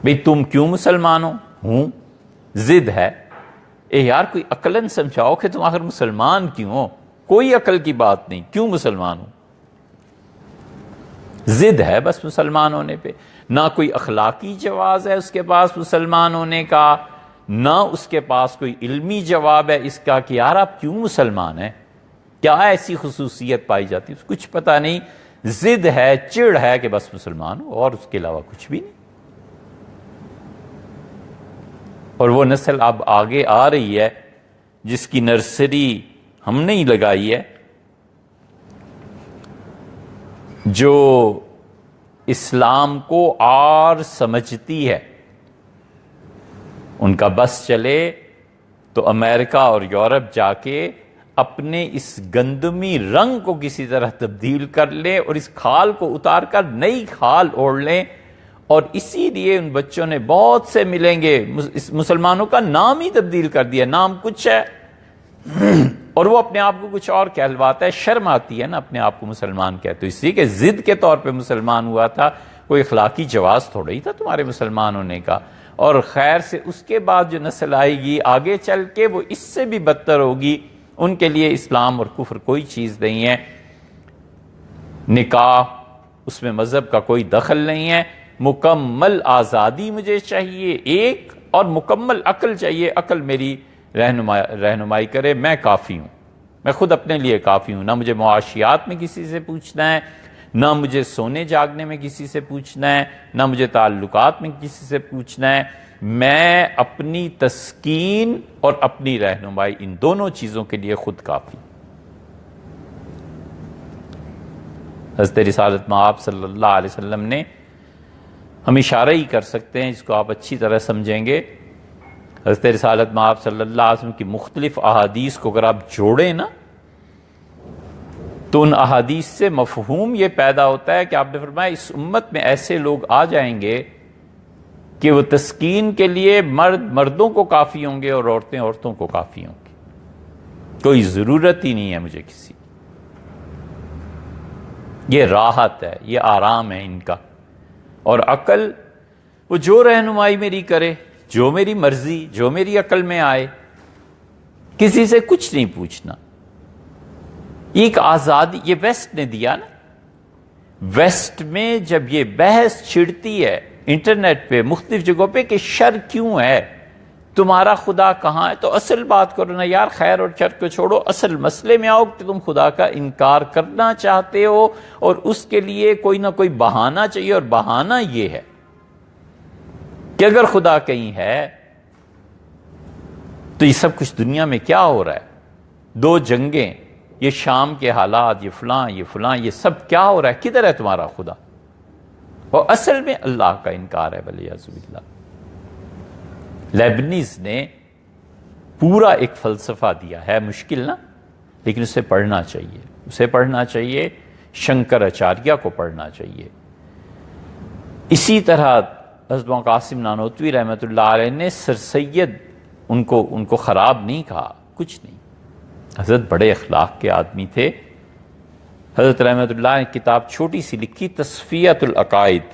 بھئی تم کیوں مسلمان ہوں؟ ضد ہے. اے یار کوئی عقلاً سمجھاؤ کہ تم آخر مسلمان کیوں ہو؟ کوئی عقل کی بات نہیں، کیوں مسلمان ہو؟ ضد ہے بس مسلمان ہونے پہ. نہ کوئی اخلاقی جواز ہے اس کے پاس مسلمان ہونے کا، نہ اس کے پاس کوئی علمی جواب ہے اس کا کہ یار آپ کیوں مسلمان ہیں، کیا ایسی خصوصیت پائی جاتی ہے، کچھ پتہ نہیں. ضد ہے، چڑ ہے کہ بس مسلمان ہو، اور اس کے علاوہ کچھ بھی نہیں. اور وہ نسل اب آگے آ رہی ہے جس کی نرسری ہم نے ہی لگائی ہے، جو اسلام کو اور سمجھتی ہے. ان کا بس چلے تو امریکہ اور یورپ جا کے اپنے اس گندمی رنگ کو کسی طرح تبدیل کر لیں اور اس کھال کو اتار کر نئی کھال اوڑھ لیں. اور اسی لیے ان بچوں نے بہت سے ملیں گے مسلمانوں کا نام ہی تبدیل کر دیا. نام کچھ ہے اور وہ اپنے آپ کو کچھ اور کہلواتا ہے. شرم آتی ہے نا اپنے آپ کو مسلمان کہتے. اس لیے کہ ضد کے طور پہ مسلمان ہوا تھا، کوئی اخلاقی جواز تھوڑا ہی تھا تمہارے مسلمان ہونے کا. اور خیر سے اس کے بعد جو نسل آئے گی آگے چل کے وہ اس سے بھی بدتر ہوگی. ان کے لیے اسلام اور کفر کوئی چیز نہیں ہے. نکاح اس میں مذہب کا کوئی دخل نہیں ہے، مکمل آزادی مجھے چاہیے، ایک اور مکمل عقل چاہیے، عقل میری رہنمائی کرے، میں کافی ہوں، میں خود اپنے لیے کافی ہوں، نہ مجھے معاشیات میں کسی سے پوچھنا ہے، نہ مجھے سونے جاگنے میں کسی سے پوچھنا ہے، نہ مجھے تعلقات میں کسی سے پوچھنا ہے، میں اپنی تسکین اور اپنی رہنمائی ان دونوں چیزوں کے لیے خود کافی۔ حضرت رسالت مآب صلی اللہ علیہ وسلم نے، ہم اشارہ ہی کر سکتے ہیں، اس کو آپ اچھی طرح سمجھیں گے، حضرت رسالت مآب صلی اللہ علیہ وسلم کی مختلف احادیث کو اگر آپ جوڑیں نا، تو ان احادیث سے مفہوم یہ پیدا ہوتا ہے کہ آپ نے فرمایا اس امت میں ایسے لوگ آ جائیں گے کہ وہ تسکین کے لیے مرد مردوں کو کافی ہوں گے اور عورتیں عورتوں کو کافی ہوں گی، کوئی ضرورت ہی نہیں ہے مجھے کسی، یہ راحت ہے، یہ آرام ہے ان کا، اور عقل وہ جو رہنمائی میری کرے، جو میری مرضی، جو میری عقل میں آئے، کسی سے کچھ نہیں پوچھنا، ایک آزادی یہ ویسٹ نے دیا نا۔ ویسٹ میں جب یہ بحث چھڑتی ہے انٹرنیٹ پہ مختلف جگہوں پہ کہ شر کیوں ہے، تمہارا خدا کہاں ہے، تو اصل بات کرو نا یار، خیر اور شر کو چھوڑو، اصل مسئلے میں آؤ کہ تم خدا کا انکار کرنا چاہتے ہو اور اس کے لیے کوئی نہ کوئی بہانہ چاہیے، اور بہانہ یہ ہے کہ اگر خدا کہیں ہے تو یہ سب کچھ دنیا میں کیا ہو رہا ہے، دو جنگیں، یہ شام کے حالات، یہ فلاں، یہ سب کیا ہو رہا ہے، کدھر ہے تمہارا خدا؟ اور اصل میں اللہ کا انکار ہے، والعیاذ باللہ۔ لیبنیز نے پورا ایک فلسفہ دیا ہے، مشکل نا، لیکن اسے پڑھنا چاہیے، اسے پڑھنا چاہیے، شنکراچاریہ کو پڑھنا چاہیے۔ اسی طرح حضرت قاسم نانوتوی رحمۃ اللہ علیہ نے سر سید ان کو خراب نہیں کہا، کچھ نہیں، حضرت بڑے اخلاق کے آدمی تھے۔ حضرت رحمۃ اللہ نے کتاب چھوٹی سی لکھی، تصفیۃ العقائد،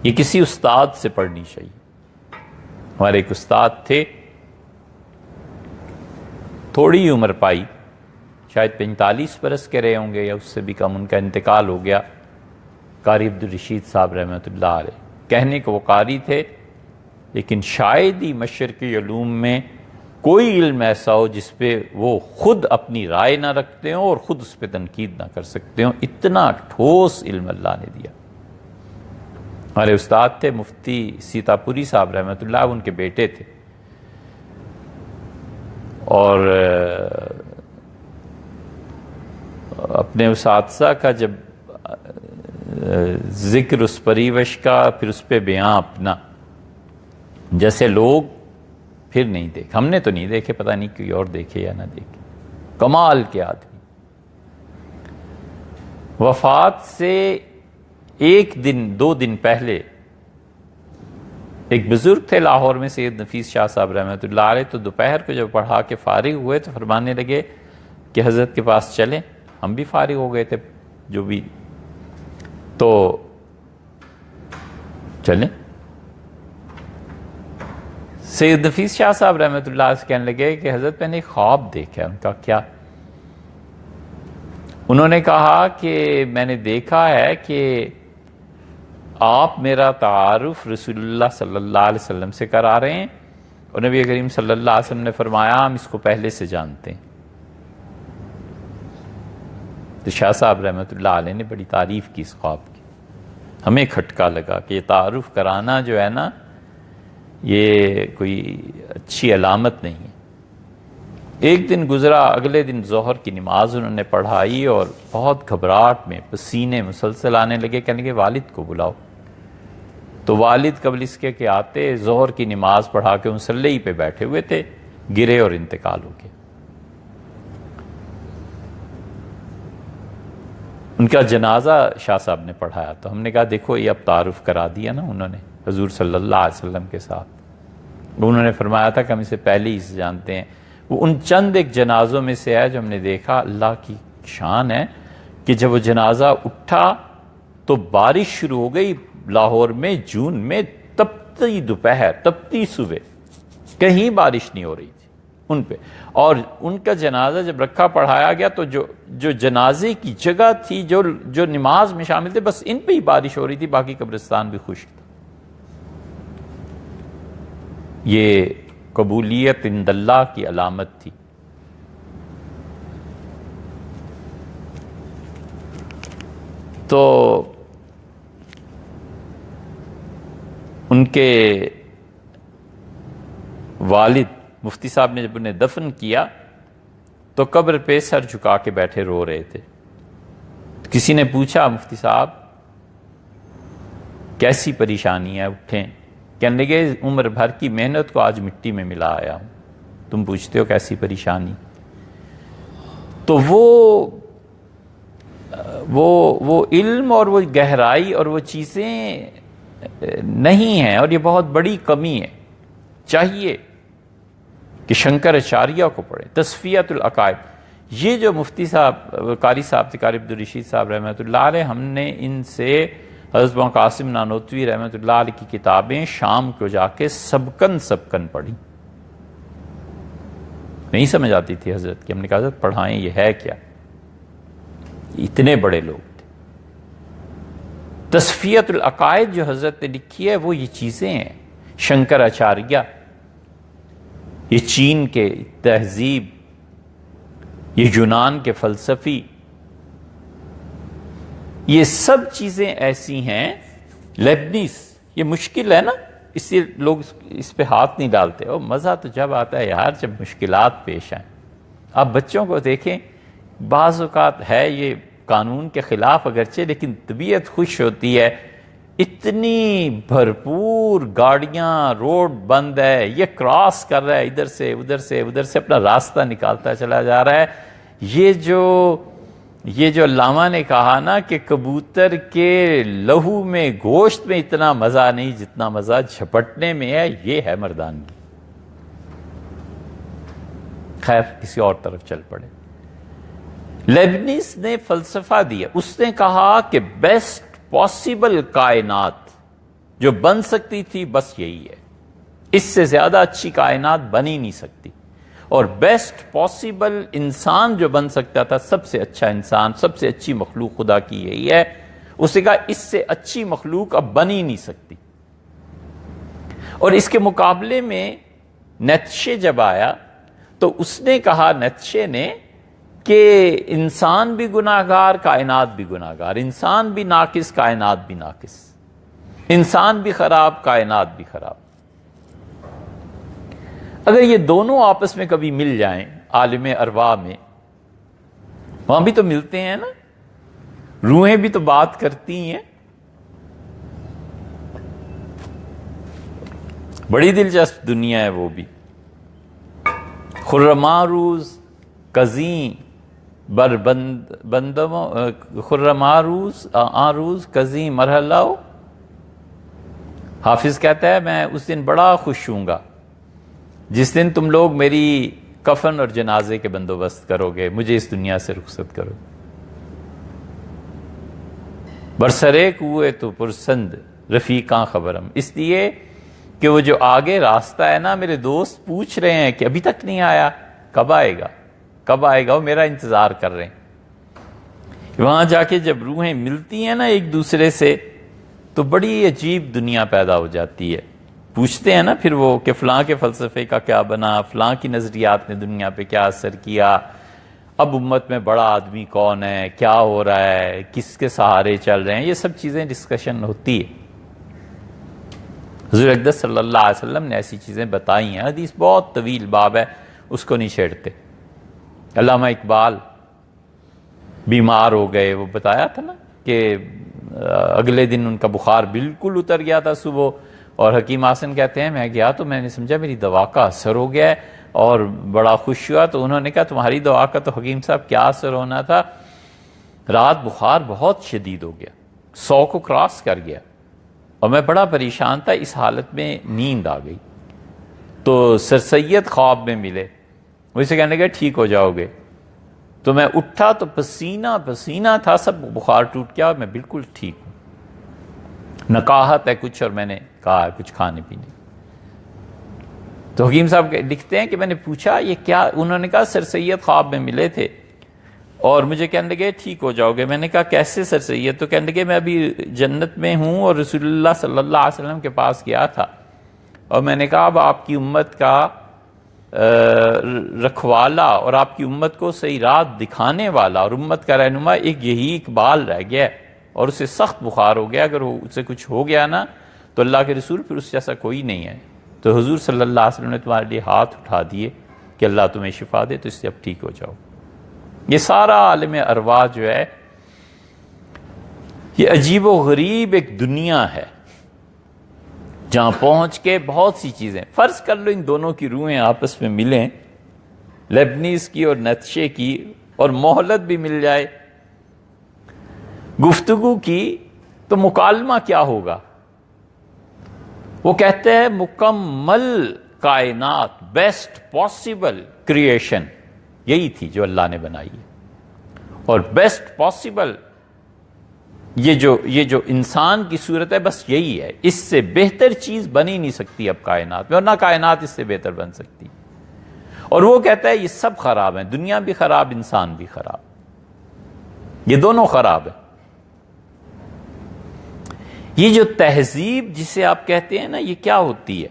یہ کسی استاد سے پڑھنی چاہیے۔ ہمارے ایک استاد تھے، تھوڑی عمر پائی، شاید 45 برس کے رہے ہوں گے یا اس سے بھی کم، ان کا انتقال ہو گیا، قاری عبدالرشید صاحب رحمۃ اللہ علیہ۔ کہنے کو وہ قاری تھے، لیکن شاید ہی مشرقی علوم میں کوئی علم ایسا ہو جس پہ وہ خود اپنی رائے نہ رکھتے ہوں اور خود اس پہ تنقید نہ کر سکتے ہوں، اتنا ٹھوس علم اللہ نے دیا۔ ہمارے استاد تھے مفتی سیتا پوری صاحب رحمۃ اللہ، ان کے بیٹے تھے، اور اپنے اساتذہ کا جب ذکر اس پریوش کا، پھر اس پہ بیان اپنا، جیسے لوگ پھر نہیں دیکھے، ہم نے تو نہیں دیکھے، پتہ نہیں کوئی اور دیکھے یا نہ دیکھے، کمال کے آدمی۔ وفات سے ایک دن 2 دن پہلے ایک بزرگ تھے لاہور میں، سید نفیس شاہ صاحب رحمۃ اللہ علیہ، تو دوپہر کو جب پڑھا کے فارغ ہوئے تو فرمانے لگے کہ حضرت کے پاس چلیں، ہم بھی فارغ ہو گئے تھے جو بھی، تو چلیں۔ سید نفیس شاہ صاحب رحمۃ اللہ علیہ سے کہنے لگے کہ حضرت میں نے ایک خواب دیکھا ہے۔ ان کا کیا؟ انہوں نے کہا کہ میں نے دیکھا ہے کہ آپ میرا تعارف رسول اللہ صلی اللہ علیہ وسلم سے کرا رہے ہیں، اور نبی کریم صلی اللہ علیہ وسلم نے فرمایا ہم اس کو پہلے سے جانتے ہیں۔ تو شاہ صاحب رحمۃ اللہ علیہ نے بڑی تعریف کی اس خواب کی، ہمیں کھٹکا لگا کہ یہ تعارف کرانا جو ہے نا، یہ کوئی اچھی علامت نہیں ہے۔ ایک دن گزرا، اگلے دن ظہر کی نماز انہوں نے پڑھائی اور بہت گھبراہٹ میں پسینے مسلسل آنے لگے، کہنے لگے والد کو بلاؤ۔ تو والد قبل اس کے آتے ظہر کی نماز پڑھا کے مصلی پہ بیٹھے ہوئے تھے، گرے اور انتقال ہو گیا۔ ان کا جنازہ شاہ صاحب نے پڑھایا، تو ہم نے کہا دیکھو یہ اب تعارف کرا دیا نا انہوں نے حضور صلی اللہ علیہ وسلم کے ساتھ۔ انہوں نے فرمایا تھا کہ ہم اسے پہلے ہی سے جانتے ہیں۔ وہ ان چند ایک جنازوں میں سے ہے جو ہم نے دیکھا، اللہ کی شان ہے کہ جب وہ جنازہ اٹھا تو بارش شروع ہو گئی لاہور میں، جون میں، تپتی دوپہر، تپتی صبح، کہیں بارش نہیں ہو رہی تھی۔ ان پہ، اور ان کا جنازہ جب رکھا پڑھایا گیا تو جو جنازے کی جگہ تھی، جو نماز میں شامل تھے، بس ان پہ ہی بارش ہو رہی تھی، باقی قبرستان بھی خشک تھا۔ یہ قبولیت عند اللہ کی علامت تھی۔ تو ان کے والد مفتی صاحب نے جب انہیں دفن کیا تو قبر پہ سر جھکا کے بیٹھے رو رہے تھے۔ کسی نے پوچھا مفتی صاحب کیسی پریشانی ہے، اٹھیں۔ کہنے لگے عمر بھر کی محنت کو آج مٹی میں ملا آیا ہوں، تم پوچھتے ہو کیسی پریشانی۔ تو وہ علم اور وہ گہرائی اور وہ چیزیں نہیں ہیں، اور یہ بہت بڑی کمی ہے۔ چاہیے کہ شنکراچاریہ کو پڑھیں، تصفیۃ العقائد۔ یہ جو مفتی صاحب قاری صاحب تھے، قاری عبدالرشید صاحب رحمۃ اللہ علیہ، ہم نے ان سے حضرت مولانا قاسم نانوتوی رحمۃ اللہ علیہ کی کتابیں شام کو جا کے سبکن پڑھی۔ نہیں سمجھ آتی تھی حضرت کی، ہم نے کہا حضرت پڑھائیں یہ ہے کیا، اتنے بڑے لوگ تھے۔ تصفیۃ العقائد جو حضرت نے لکھی ہے وہ یہ چیزیں ہیں، شنکراچاریہ، یہ چین کے تہذیب، یہ یونان کے فلسفی، یہ سب چیزیں ایسی ہیں۔ لیبنیز، یہ مشکل ہے نا، اس لیے لوگ اس پہ ہاتھ نہیں ڈالتے۔ اور مزہ تو جب آتا ہے یار جب مشکلات پیش آئیں۔ آپ بچوں کو دیکھیں، بعض اوقات ہے یہ قانون کے خلاف اگرچہ، لیکن طبیعت خوش ہوتی ہے، اتنی بھرپور گاڑیاں، روڈ بند ہے، یہ کراس کر رہا ہے ادھر سے ادھر سے اپنا راستہ نکالتا چلا جا رہا ہے۔ یہ جو علامہ نے کہا نا کہ کبوتر کے لہو میں، گوشت میں اتنا مزہ نہیں جتنا مزہ جھپٹنے میں ہے، یہ ہے مردانگی۔ خیر کسی اور طرف چل پڑے۔ لیبنیز نے فلسفہ دیا، اس نے کہا کہ بیسٹ پاسبل کائنات جو بن سکتی تھی بس یہی ہے، اس سے زیادہ اچھی کائنات بن ہی نہیں سکتی، اور بیسٹ پاسبل انسان جو بن سکتا تھا، سب سے اچھا انسان، سب سے اچھی مخلوق خدا کی یہی ہے۔ اس نے کہا اس سے اچھی مخلوق اب بن ہی نہیں سکتی۔ اور اس کے مقابلے میں نیتشے جب آیا تو اس نے کہا، نیتشے نے، کہ انسان بھی گناہگار، کائنات بھی گناہگار، انسان بھی ناقص، کائنات بھی ناقص، انسان بھی خراب، کائنات بھی خراب۔ اگر یہ دونوں آپس میں کبھی مل جائیں عالم ارواح میں، وہاں بھی تو ملتے ہیں نا، روحیں بھی تو بات کرتی ہیں۔ بڑی دلچسپ دنیا ہے وہ بھی۔ خرماروز کزیں بر بندمو، خرماروز آروز کزیں مرحلہ۔ حافظ کہتا ہے میں اس دن بڑا خوش ہوں گا جس دن تم لوگ میری کفن اور جنازے کے بندوبست کرو گے، مجھے اس دنیا سے رخصت کرو۔ برسرے کوئے تو پرسند رفیقاں خبرم، اس لیے کہ وہ جو آگے راستہ ہے نا، میرے دوست پوچھ رہے ہیں کہ ابھی تک نہیں آیا، کب آئے گا کب آئے گا، وہ میرا انتظار کر رہے ہیں۔ وہاں جا کے جب روحیں ملتی ہیں نا ایک دوسرے سے تو بڑی عجیب دنیا پیدا ہو جاتی ہے۔ پوچھتے ہیں نا پھر وہ کہ فلاں کے فلسفے کا کیا بنا، فلاں کی نظریات نے دنیا پہ کیا اثر کیا، اب امت میں بڑا آدمی کون ہے، کیا ہو رہا ہے، کس کے سہارے چل رہے ہیں، یہ سب چیزیں ڈسکشن ہوتی ہے۔ حضور اقدس صلی اللہ علیہ وسلم نے ایسی چیزیں بتائی ہیں، حدیث بہت طویل باب ہے، اس کو نہیں چھیڑتے۔ علامہ اقبال بیمار ہو گئے، وہ بتایا تھا نا کہ اگلے دن ان کا بخار بالکل اتر گیا تھا صبح، اور حکیم حسن کہتے ہیں میں گیا تو میں نے سمجھا میری دوا کا اثر ہو گیا ہے، اور بڑا خوش ہوا۔ تو انہوں نے کہا تمہاری دوا کا تو حکیم صاحب کیا اثر ہونا تھا، رات بخار بہت شدید ہو گیا، 100 کو کراس کر گیا، اور میں بڑا پریشان تھا، اس حالت میں نیند آ گئی۔ تو سر سید خواب میں ملے، وہ اسے کہنے لگے ٹھیک ہو جاؤ گے۔ تو میں اٹھا تو پسینہ پسینہ تھا، سب بخار ٹوٹ گیا، میں بالکل ٹھیک ہوں، نکاہت ہے کچھ، اور میں نے کہا ہے کچھ کھانے پینے۔ تو حکیم صاحب لکھتے ہیں کہ میں نے پوچھا یہ کیا؟ انہوں نے کہا سر سید خواب میں ملے تھے اور مجھے کہنے لگے ٹھیک ہو جاؤ گے۔ میں نے کہا کیسے سر سید؟ تو کہنے لگے میں ابھی جنت میں ہوں اور رسول اللہ صلی اللہ علیہ وسلم کے پاس گیا تھا اور میں نے کہا اب آپ کی امت کا رکھوالا اور آپ کی امت کو صحیح راہ دکھانے والا اور امت کا رہنما ایک یہی اقبال رہ گیا ہے اور اسے سخت بخار ہو گیا، اگر اسے کچھ ہو گیا نا تو اللہ کے رسول پھر اس جیسا کوئی نہیں ہے۔ تو حضور صلی اللہ علیہ وسلم نے تمہارے لیے ہاتھ اٹھا دیے کہ اللہ تمہیں شفا دے، تو اس سے اب ٹھیک ہو جاؤ۔ یہ سارا عالم ارواح جو ہے یہ عجیب و غریب ایک دنیا ہے جہاں پہنچ کے بہت سی چیزیں، فرض کر لو ان دونوں کی روحیں آپس میں ملیں، لیبنیز کی اور نیتشے کی، اور مہلت بھی مل جائے گفتگو کی، تو مکالمہ کیا ہوگا؟ وہ کہتے ہیں مکمل کائنات، بیسٹ پاسبل کریشن یہی تھی جو اللہ نے بنائی ہے، اور بیسٹ پاسبل یہ جو انسان کی صورت ہے بس یہی ہے، اس سے بہتر چیز بن ہی نہیں سکتی اب کائنات میں، اور نہ کائنات اس سے بہتر بن سکتی۔ اور وہ کہتا ہے یہ سب خراب ہیں، دنیا بھی خراب، انسان بھی خراب، یہ دونوں خراب ہیں۔ یہ جو تہذیب جسے آپ کہتے ہیں نا، یہ کیا ہوتی ہے؟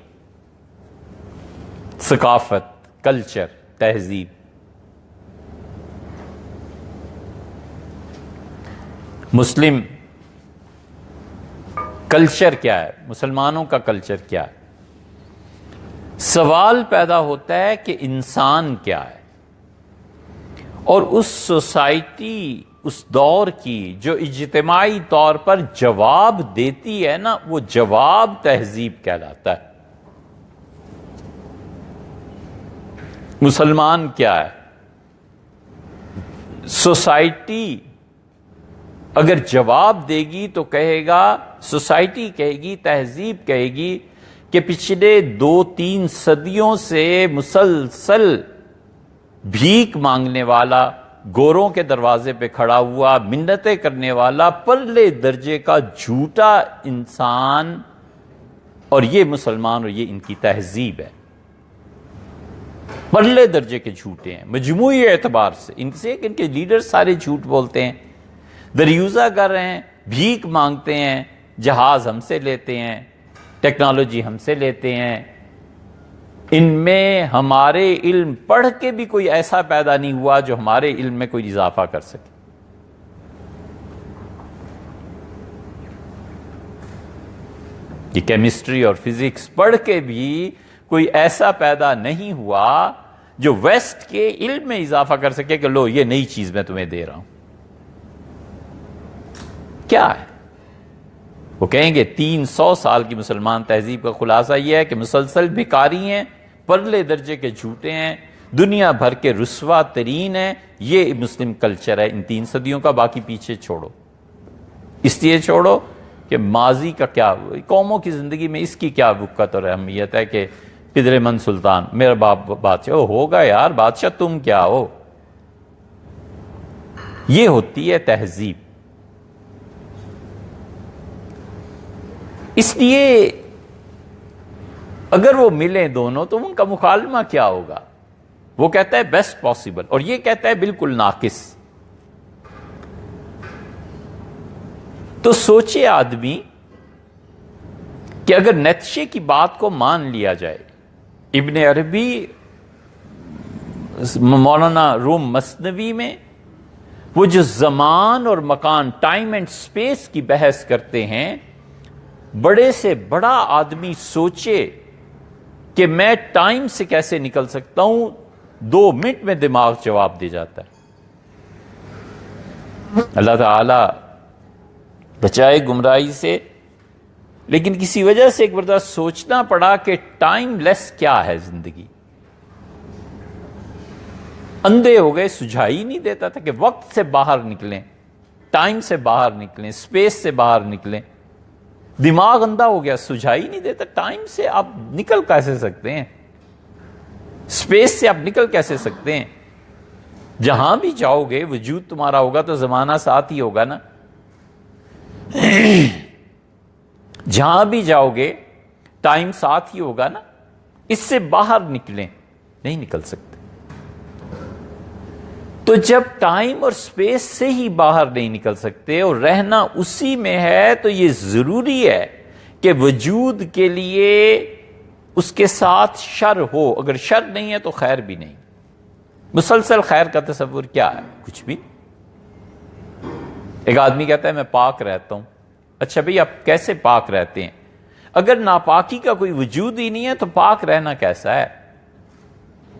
ثقافت، کلچر، تہذیب۔ مسلم کلچر کیا ہے؟ مسلمانوں کا کلچر کیا ہے؟ سوال پیدا ہوتا ہے کہ انسان کیا ہے، اور اس سوسائٹی، اس دور کی جو اجتماعی طور پر جواب دیتی ہے نا، وہ جواب تہذیب کہلاتا ہے۔ مسلمان کیا ہے؟ سوسائٹی اگر جواب دے گی تو کہے گا، سوسائٹی کہے گی، تہذیب کہے گی کہ پچھلے 2-3 صدیوں سے مسلسل بھیک مانگنے والا، گوروں کے دروازے پہ کھڑا ہوا، منتیں کرنے والا، پرلے درجے کا جھوٹا انسان، اور یہ مسلمان اور یہ ان کی تہذیب ہے۔ پرلے درجے کے جھوٹے ہیں مجموعی اعتبار سے، ان کے لیڈر سارے جھوٹ بولتے ہیں، دریوزہ کر رہے ہیں، بھیک مانگتے ہیں، جہاز ہم سے لیتے ہیں، ٹیکنالوجی ہم سے لیتے ہیں۔ ان میں ہمارے علم پڑھ کے بھی کوئی ایسا پیدا نہیں ہوا جو ہمارے علم میں کوئی اضافہ کر سکے۔ یہ کیمسٹری اور فزکس پڑھ کے بھی کوئی ایسا پیدا نہیں ہوا جو ویسٹ کے علم میں اضافہ کر سکے کہ لو یہ نئی چیز میں تمہیں دے رہا ہوں۔ کیا ہے؟ وہ کہیں گے 300 سال کی مسلمان تہذیب کا خلاصہ یہ ہے کہ مسلسل بھکاری ہیں، پرلے درجے کے جھوٹے ہیں، دنیا بھر کے رسوا ترین ہیں۔ یہ مسلم کلچر ہے ان 3 صدیوں کا، باقی پیچھے چھوڑو۔ اس لیے چھوڑو کہ ماضی کا کیا، قوموں کی زندگی میں اس کی کیا وقت اور اہمیت ہے کہ پدر من سلطان، میرا باپ بادشاہ ہوگا، یار بادشاہ تم کیا ہو؟ یہ ہوتی ہے تہذیب۔ اس لیے اگر وہ ملیں دونوں تو ان کا مکالمہ کیا ہوگا؟ وہ کہتا ہے بیسٹ پاسبل، اور یہ کہتا ہے بالکل ناقص۔ تو سوچے آدمی کہ اگر نیتشے کی بات کو مان لیا جائے، ابن عربی مولانا روم مثنوی میں وہ جو زمان اور مکان، ٹائم اینڈ سپیس کی بحث کرتے ہیں، بڑے سے بڑا آدمی سوچے کہ میں ٹائم سے کیسے نکل سکتا ہوں، 2 منٹ میں دماغ جواب دے جاتا ہے۔ اللہ تعالی بچائے گمراہی سے، لیکن کسی وجہ سے ایک مرتبہ سوچنا پڑا کہ ٹائم لیس کیا ہے زندگی۔ اندھے ہو گئے، سجھائی نہیں دیتا تھا کہ وقت سے باہر نکلیں، ٹائم سے باہر نکلیں، سپیس سے باہر نکلیں۔ دماغ اندھا ہو گیا، سجھائی نہیں دیتا۔ ٹائم سے آپ نکل کیسے سکتے ہیں؟ سپیس سے آپ نکل کیسے سکتے ہیں؟ جہاں بھی جاؤ گے وجود تمہارا ہوگا تو زمانہ ساتھ ہی ہوگا نا۔ جہاں بھی جاؤ گے ٹائم ساتھ ہی ہوگا نا۔ اس سے باہر نکلیں، نہیں نکل سکتے۔ تو جب ٹائم اور سپیس سے ہی باہر نہیں نکل سکتے اور رہنا اسی میں ہے، تو یہ ضروری ہے کہ وجود کے لیے اس کے ساتھ شر ہو۔ اگر شر نہیں ہے تو خیر بھی نہیں۔ مسلسل خیر کا تصور کیا ہے؟ کچھ بھی۔ ایک آدمی کہتا ہے میں پاک رہتا ہوں۔ اچھا بھئی، آپ کیسے پاک رہتے ہیں؟ اگر ناپاکی کا کوئی وجود ہی نہیں ہے تو پاک رہنا کیسا ہے؟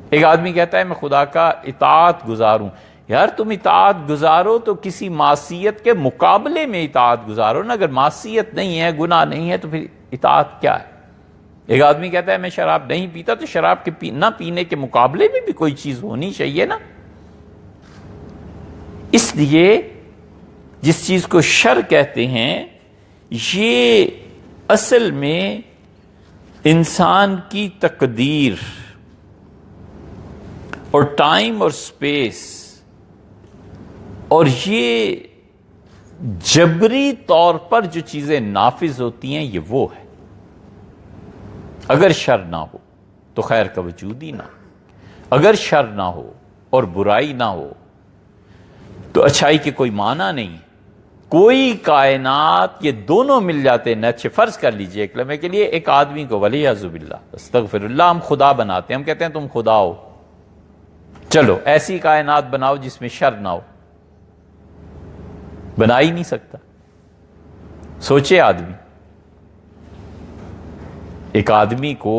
ایک آدمی کہتا ہے میں خدا کا اطاعت گزار ہوں۔ یار تم اطاعت گزارو تو کسی معصیت کے مقابلے میں اطاعت گزارو نا۔ اگر معصیت نہیں ہے، گناہ نہیں ہے، تو پھر اطاعت کیا ہے؟ ایک آدمی کہتا ہے میں شراب نہیں پیتا، تو شراب کے نہ پینے کے مقابلے میں بھی کوئی چیز ہونی چاہیے نا۔ اس لیے جس چیز کو شر کہتے ہیں، یہ اصل میں انسان کی تقدیر اور ٹائم اور سپیس اور یہ جبری طور پر جو چیزیں نافذ ہوتی ہیں، یہ وہ ہے۔ اگر شر نہ ہو تو خیر کا وجود ہی نہ ہو۔ اگر شر نہ ہو اور برائی نہ ہو تو اچھائی کے کوئی معنی نہیں۔ کوئی کائنات یہ دونوں مل جاتے ہیں۔ اچھے فرض کر لیجئے ایک لمحے کے لیے ایک آدمی کو ولیعذ باللہ استغفر اللہ ہم خدا بناتے ہیں، ہم کہتے ہیں تم خدا ہو، چلو ایسی کائنات بناؤ جس میں شر نہ ہو۔ بنا ہی نہیں سکتا۔ سوچے آدمی، ایک آدمی کو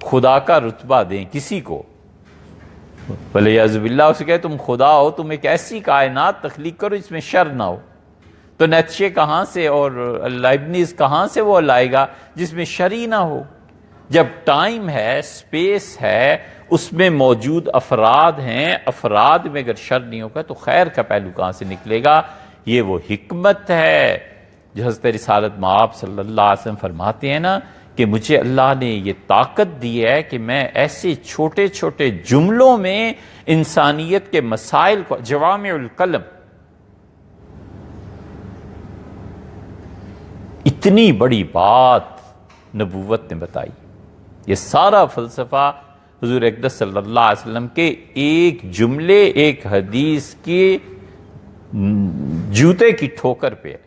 خدا کا رتبہ دیں، کسی کو ولیعذ باللہ، اسے کہے تم خدا ہو، تم ایک ایسی کائنات تخلیق کرو جس میں شر نہ ہو، تو نیتشے کہاں سے اور لائبنیز کہاں سے وہ لائے گا جس میں شر ہی نہ ہو؟ جب ٹائم ہے، سپیس ہے، اس میں موجود افراد ہیں، افراد میں اگر شر نہیں ہوگا تو خیر کا پہلو کہاں سے نکلے گا؟ یہ وہ حکمت ہے جو حضرت رسالت مآب صلی اللہ علیہ وسلم فرماتے ہیں نا کہ مجھے اللہ نے یہ طاقت دی ہے کہ میں ایسے چھوٹے چھوٹے جملوں میں انسانیت کے مسائل کو، جوامع الکلم، اتنی بڑی بات نبوت نے بتائی۔ یہ سارا فلسفہ حضور اقدس صلی اللہ علیہ وسلم کے ایک جملے، ایک حدیث کے جوتے کی ٹھوکر پہ ہے۔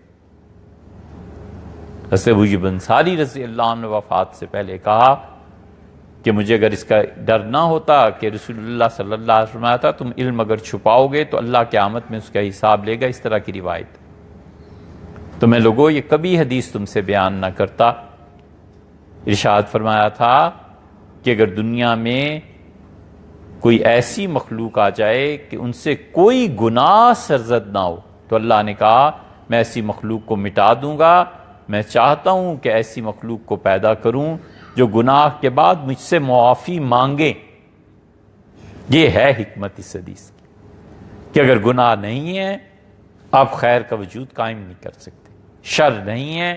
حضرت ابو ایوب انصاری رضی اللہ عنہ وفات سے پہلے کہا کہ مجھے اگر اس کا ڈر نہ ہوتا کہ رسول اللہ صلی اللہ علیہ وسلم آیا تھا تم علم اگر چھپاؤ گے تو اللہ قیامت میں اس کا حساب لے گا، اس طرح کی روایت، تو میں لوگوں یہ کبھی حدیث تم سے بیان نہ کرتا۔ ارشاد فرمایا تھا کہ اگر دنیا میں کوئی ایسی مخلوق آ جائے کہ ان سے کوئی گناہ سرزد نہ ہو تو اللہ نے کہا میں ایسی مخلوق کو مٹا دوں گا۔ میں چاہتا ہوں کہ ایسی مخلوق کو پیدا کروں جو گناہ کے بعد مجھ سے معافی مانگے۔ یہ ہے حکمت اس حدیث کی کہ اگر گناہ نہیں ہے آپ خیر کا وجود قائم نہیں کر سکتے، شر نہیں ہے،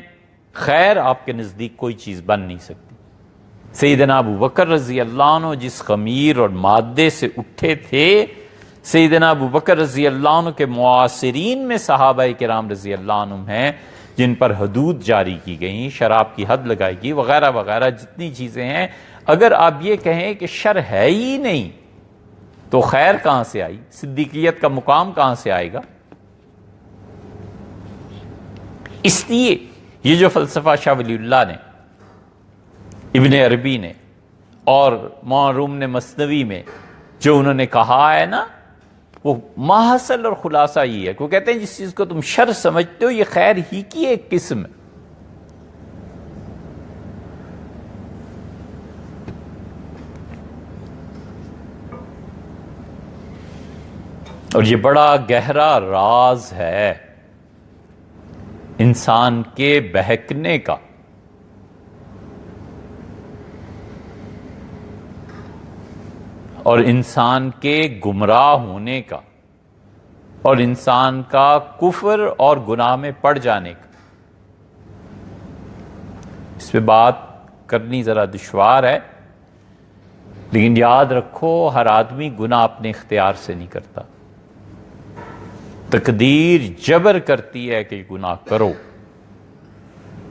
خیر آپ کے نزدیک کوئی چیز بن نہیں سکتی۔ سیدنا ابو بکر رضی اللہ عنہ جس خمیر اور مادے سے اٹھے تھے، سیدنا ابو بکر رضی اللہ عنہ کے معاصرین میں صحابہ کرام رضی اللہ عنہ ہیں جن پر حدود جاری کی گئیں، شراب کی حد لگائی گئی وغیرہ وغیرہ جتنی چیزیں ہیں، اگر آپ یہ کہیں کہ شر ہے ہی نہیں تو خیر کہاں سے آئی؟ صدیقیت کا مقام کہاں سے آئے گا؟ اس لیے یہ جو فلسفہ شاہ ولی اللہ نے، ابن عربی نے اور مولانا نے مثنوی میں جو انہوں نے کہا ہے نا، وہ ماحصل اور خلاصہ یہ ہے کہ وہ کہتے ہیں جس چیز کو تم شر سمجھتے ہو یہ خیر ہی کی ایک قسم ہے۔ اور یہ بڑا گہرا راز ہے انسان کے بہکنے کا، اور انسان کے گمراہ ہونے کا، اور انسان کا کفر اور گناہ میں پڑ جانے کا۔ اس پہ بات کرنی ذرا دشوار ہے، لیکن یاد رکھو ہر آدمی گناہ اپنے اختیار سے نہیں کرتا، تقدیر جبر کرتی ہے کہ گناہ کرو۔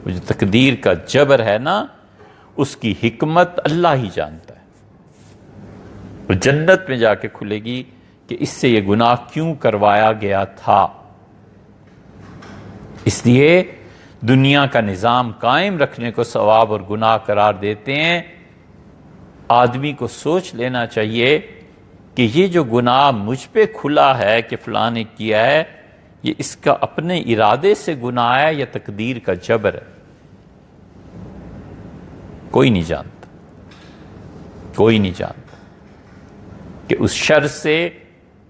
وہ جو تقدیر کا جبر ہے نا، اس کی حکمت اللہ ہی جانتا ہے. اور جنت میں جا کے کھلے گی کہ اس سے یہ گناہ کیوں کروایا گیا تھا. اس لیے دنیا کا نظام قائم رکھنے کو ثواب اور گناہ قرار دیتے ہیں. آدمی کو سوچ لینا چاہیے کہ یہ جو گناہ مجھ پہ کھلا ہے کہ فلاں نے کیا ہے، یہ اس کا اپنے ارادے سے گناہ ہے یا تقدیر کا جبر ہے. کوئی نہیں جانتا، کوئی نہیں جانتا کہ اس شر سے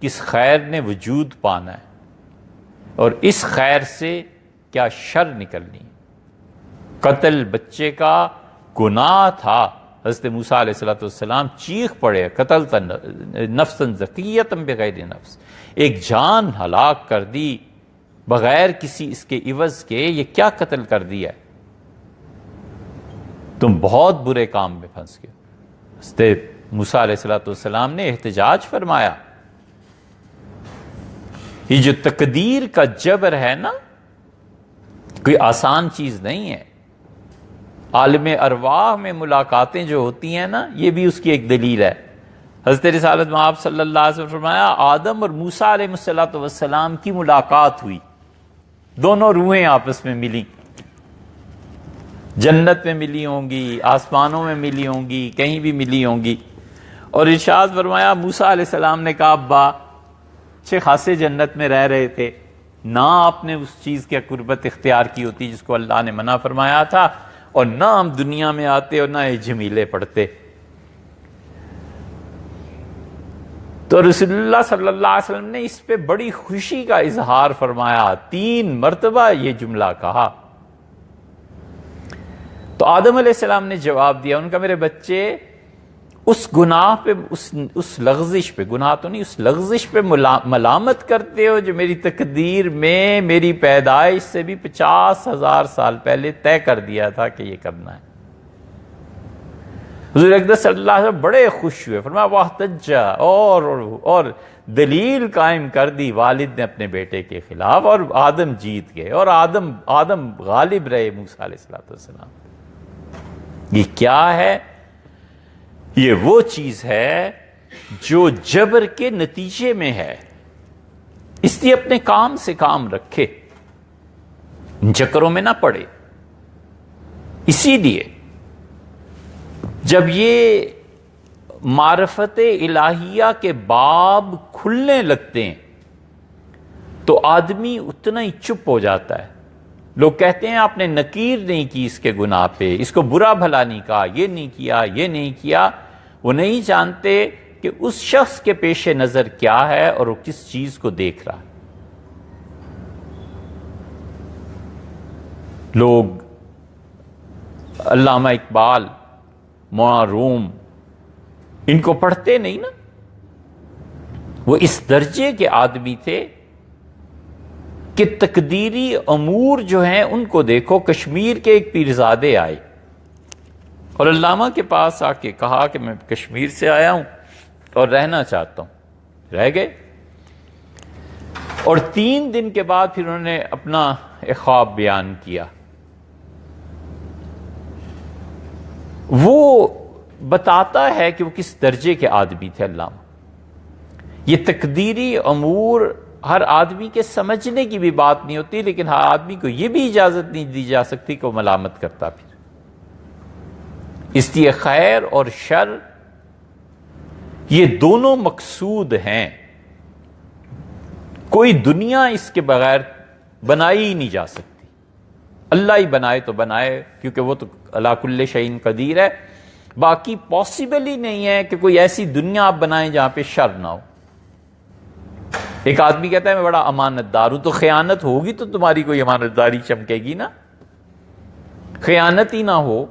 کس خیر نے وجود پانا ہے اور اس خیر سے کیا شر نکلنی. قتل بچے کا گناہ تھا. حضرت موسیٰ علیہ السلام چیخ پڑے، قتل نفسا زکیۃ بغیر نفس، ایک جان ہلاک کر دی بغیر کسی اس کے عوض کے، یہ کیا قتل کر دیا ہے، تم بہت برے کام میں پھنس گئے. حضرت موسیٰ علیہ السلام نے احتجاج فرمایا. یہ جو تقدیر کا جبر ہے نا، کوئی آسان چیز نہیں ہے. عالم ارواح میں ملاقاتیں جو ہوتی ہیں نا، یہ بھی اس کی ایک دلیل ہے. حضرت رسالت مآب صلی اللہ علیہ وسلم فرمایا آدم اور موسیٰ علیہ السلام کی ملاقات ہوئی، دونوں روحیں آپس میں ملی، جنت میں ملی ہوں گی، آسمانوں میں ملی ہوں گی، کہیں بھی ملی ہوں گی. اور ارشاد فرمایا موسیٰ علیہ السلام نے کہا ابا اچھے خاصے جنت میں رہ رہے تھے، نہ آپ نے اس چیز کی قربت اختیار کی ہوتی جس کو اللہ نے منع فرمایا تھا، اور نہ ہم دنیا میں آتے اور نہ یہ جمیلے پڑھتے. تو رسول اللہ صلی اللہ علیہ وسلم نے اس پہ بڑی خوشی کا اظہار فرمایا، 3 مرتبہ یہ جملہ کہا. تو آدم علیہ السلام نے جواب دیا، ان کا میرے بچے اس گناہ پہ، اس لغزش پہ، گناہ تو نہیں، اس لغزش پہ ملامت کرتے ہو جو میری تقدیر میں میری پیدائش سے بھی 50,000 سال پہلے طے کر دیا تھا کہ یہ کرنا ہے. حضور اقدس صلی اللہ علیہ وسلم بڑے خوش ہوئے، فرمایا واحتجا، اور دلیل قائم کر دی والد نے اپنے بیٹے کے خلاف، اور آدم جیت گئے، اور آدم غالب رہے موسیٰ علیہ السلام. یہ کیا ہے؟ یہ وہ چیز ہے جو جبر کے نتیجے میں ہے. اس لیے اپنے کام سے کام رکھے، ان چکروں میں نہ پڑے. اسی لیے جب یہ معرفت الہیہ کے باب کھلنے لگتے ہیں تو آدمی اتنا ہی چپ ہو جاتا ہے. لوگ کہتے ہیں آپ نے نکیر نہیں کی اس کے گناہ پہ، اس کو برا بھلا نہیں کہا، یہ نہیں کیا، یہ نہیں کیا. وہ نہیں جانتے کہ اس شخص کے پیش نظر کیا ہے اور وہ کس چیز کو دیکھ رہا ہے. لوگ علامہ اقبال، مولانا روم، ان کو پڑھتے نہیں نا. وہ اس درجے کے آدمی تھے کہ تقدیری امور جو ہیں ان کو دیکھو. کشمیر کے ایک پیرزادے آئے اور علامہ کے پاس آ کے کہا کہ میں کشمیر سے آیا ہوں اور رہنا چاہتا ہوں. رہ گئے، اور 3 دن کے بعد پھر انہوں نے اپنا ایک خواب بیان کیا. وہ بتاتا ہے کہ وہ کس درجے کے آدمی تھے علامہ. یہ تقدیری امور ہر آدمی کے سمجھنے کی بھی بات نہیں ہوتی، لیکن ہر آدمی کو یہ بھی اجازت نہیں دی جا سکتی کہ وہ ملامت کرتا پھر. اس لیے خیر اور شر یہ دونوں مقصود ہیں، کوئی دنیا اس کے بغیر بنائی ہی نہیں جا سکتی. اللہ ہی بنائے تو بنائے، کیونکہ وہ تو علی کل شیء قدیر ہے. باقی پاسبل ہی نہیں ہے کہ کوئی ایسی دنیا آپ بنائیں جہاں پہ شر نہ ہو. ایک آدمی کہتا ہے میں بڑا امانت دار ہوں، تو خیانت ہوگی تو تمہاری کوئی امانت داری چمکے گی نا. خیانت ہی نہ ہو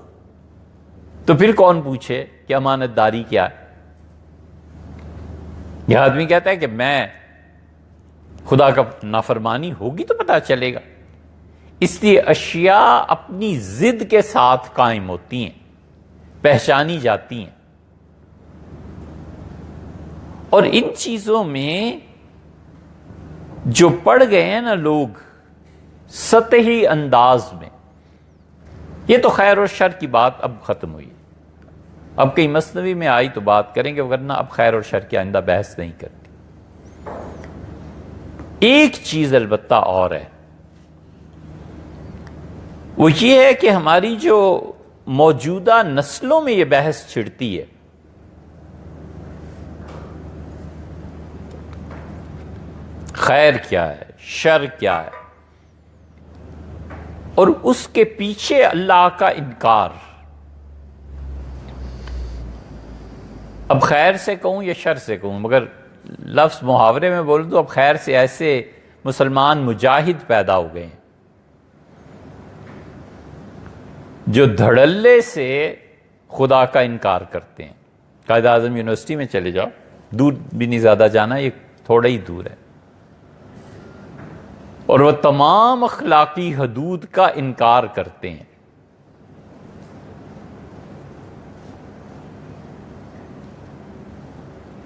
تو پھر کون پوچھے کہ امانت داری کیا ہے. یہ آدمی کہتا ہے کہ میں خدا کا نافرمانی ہوگی تو پتہ چلے گا. اس لیے اشیاء اپنی ضد کے ساتھ قائم ہوتی ہیں، پہچانی جاتی ہیں. اور ان چیزوں میں جو پڑ گئے ہیں نا لوگ سطحی انداز میں، یہ تو خیر اور شر کی بات اب ختم ہوئی، اب کہیں مثنوی میں آئی تو بات کریں گے، ورنہ اب خیر اور شر کی آئندہ بحث نہیں کرتی۔ ایک چیز البتہ اور ہے، وہ یہ ہے کہ ہماری جو موجودہ نسلوں میں یہ بحث چھڑتی ہے، خیر کیا ہے، شر کیا ہے، اور اس کے پیچھے اللہ کا انکار۔ اب خیر سے کہوں یا شر سے کہوں، مگر لفظ محاورے میں بول دوں، اب خیر سے ایسے مسلمان مجاہد پیدا ہو گئے ہیں جو دھڑلے سے خدا کا انکار کرتے ہیں۔ قائد اعظم یونیورسٹی میں چلے جاؤ، دور بھی نہیں زیادہ جانا، یہ تھوڑا ہی دور ہے، اور وہ تمام اخلاقی حدود کا انکار کرتے ہیں۔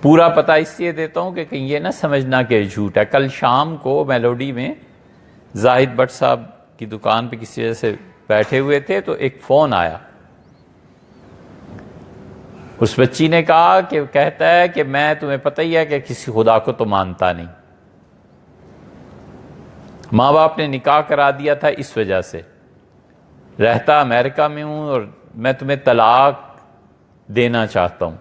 پورا پتہ اس لیے دیتا ہوں کہ کہیں یہ نہ سمجھنا کہ جھوٹ ہے۔ کل شام کو میلوڈی میں زاہد بٹ صاحب کی دکان پہ کسی وجہ سے بیٹھے ہوئے تھے تو ایک فون آیا، اس بچی نے کہا کہ کہتا ہے کہ میں تمہیں پتہ ہی ہے کہ کسی خدا کو تو مانتا نہیں، ماں باپ نے نکاح کرا دیا تھا اس وجہ سے، رہتا امریکہ میں ہوں اور میں تمہیں طلاق دینا چاہتا ہوں۔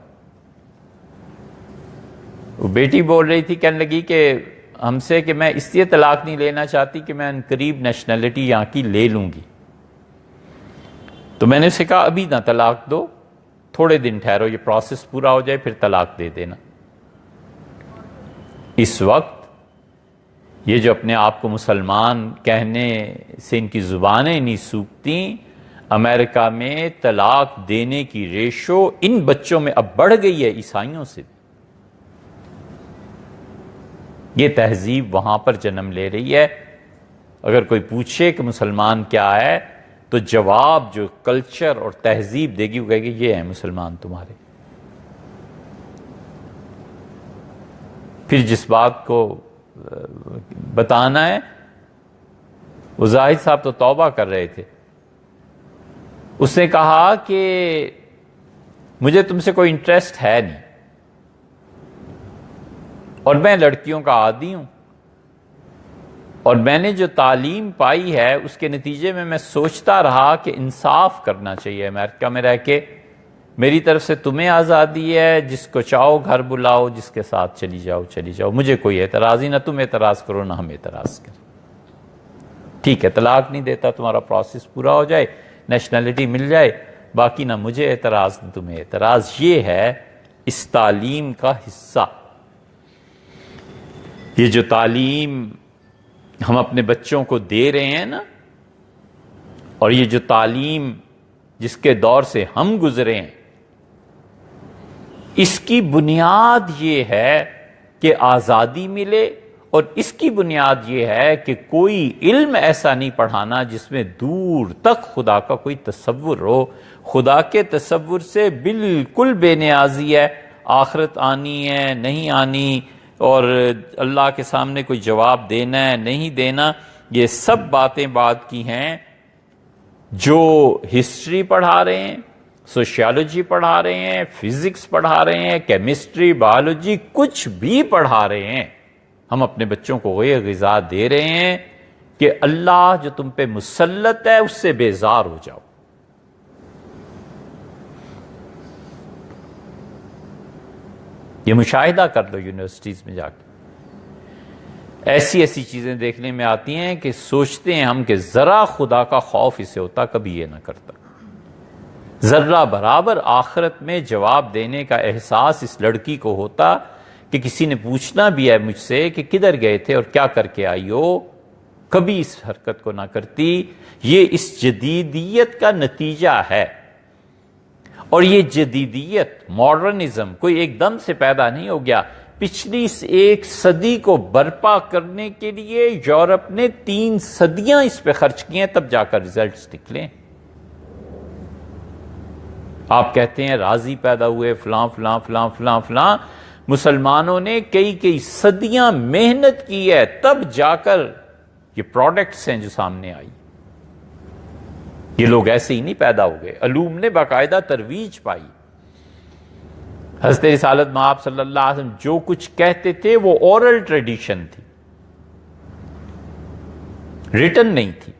وہ بیٹی بول رہی تھی، کہنے لگی کہ ہم سے کہ میں اس لیے طلاق نہیں لینا چاہتی کہ میں قریب نیشنلٹی یہاں کی لے لوں گی۔ تو میں نے اسے کہا ابھی نہ طلاق دو، تھوڑے دن ٹھہرو، یہ پروسیس پورا ہو جائے پھر طلاق دے دینا۔ اس وقت یہ جو اپنے آپ کو مسلمان کہنے سے ان کی زبانیں نہیں سوکھتی، امریکہ میں طلاق دینے کی ریشو ان بچوں میں اب بڑھ گئی ہے عیسائیوں سے۔ یہ تہذیب وہاں پر جنم لے رہی ہے۔ اگر کوئی پوچھے کہ مسلمان کیا ہے تو جواب جو کلچر اور تہذیب دے گی وہ کہے گی یہ ہے مسلمان تمہارے۔ پھر جس بات کو بتانا ہے، وہ زاہد صاحب تو توبہ کر رہے تھے، اس نے کہا کہ مجھے تم سے کوئی انٹرسٹ ہے نہیں اور میں لڑکیوں کا عادی ہوں، اور میں نے جو تعلیم پائی ہے اس کے نتیجے میں سوچتا رہا کہ انصاف کرنا چاہیے امریکہ میں رہ کے، میری طرف سے تمہیں آزادی ہے، جس کو چاہو گھر بلاؤ، جس کے ساتھ چلی جاؤ، مجھے کوئی اعتراض ہی، نہ تم اعتراض کرو نہ ہم اعتراض کریں۔ ٹھیک ہے، طلاق نہیں دیتا، تمہارا پروسیس پورا ہو جائے، نیشنلٹی مل جائے، باقی نہ مجھے اعتراض نہ تمہیں اعتراض۔ یہ ہے اس تعلیم کا حصہ۔ یہ جو تعلیم ہم اپنے بچوں کو دے رہے ہیں نا، اور یہ جو تعلیم جس کے دور سے ہم گزرے ہیں، اس کی بنیاد یہ ہے کہ آزادی ملے، اور اس کی بنیاد یہ ہے کہ کوئی علم ایسا نہیں پڑھانا جس میں دور تک خدا کا کوئی تصور ہو۔ خدا کے تصور سے بالکل بے نیازی ہے، آخرت آنی ہے نہیں آنی، اور اللہ کے سامنے کوئی جواب دینا ہے نہیں دینا، یہ سب باتیں بعد کی ہیں۔ جو ہسٹری پڑھا رہے ہیں، سوشیالوجی پڑھا رہے ہیں، فزکس پڑھا رہے ہیں، کیمسٹری، بایولوجی، کچھ بھی پڑھا رہے ہیں، ہم اپنے بچوں کو یہ غذا دے رہے ہیں کہ اللہ جو تم پہ مسلط ہے اس سے بیزار ہو جاؤ۔ یہ مشاہدہ کر لو یونیورسٹیز میں جا کے، ایسی ایسی چیزیں دیکھنے میں آتی ہیں کہ سوچتے ہیں ہم کہ ذرا خدا کا خوف اسے ہوتا، کبھی یہ نہ کرتا۔ ذرہ برابر آخرت میں جواب دینے کا احساس اس لڑکی کو ہوتا کہ کسی نے پوچھنا بھی ہے مجھ سے کہ کدھر گئے تھے اور کیا کر کے آئی ہو، کبھی اس حرکت کو نہ کرتی۔ یہ اس جدیدیت کا نتیجہ ہے، اور یہ جدیدیت، ماڈرنزم کوئی ایک دم سے پیدا نہیں ہو گیا۔ پچھلی ایک صدی کو برپا کرنے کے لیے یورپ نے 3 صدیاں اس پہ خرچ کی ہیں، تب جا کر ریزلٹس نکلے۔ آپ کہتے ہیں راضی پیدا ہوئے، فلاں فلاں فلاں فلاں فلاں، مسلمانوں نے کئی صدیاں محنت کی ہے، تب جا کر یہ پروڈکٹس ہیں جو سامنے آئی۔ یہ لوگ ایسے ہی نہیں پیدا ہو گئے، علوم نے باقاعدہ ترویج پائی۔ حضرت رسالت مآب صلی اللہ علیہ وسلم جو کچھ کہتے تھے وہ اورل ٹریڈیشن تھی، ریٹن نہیں تھی۔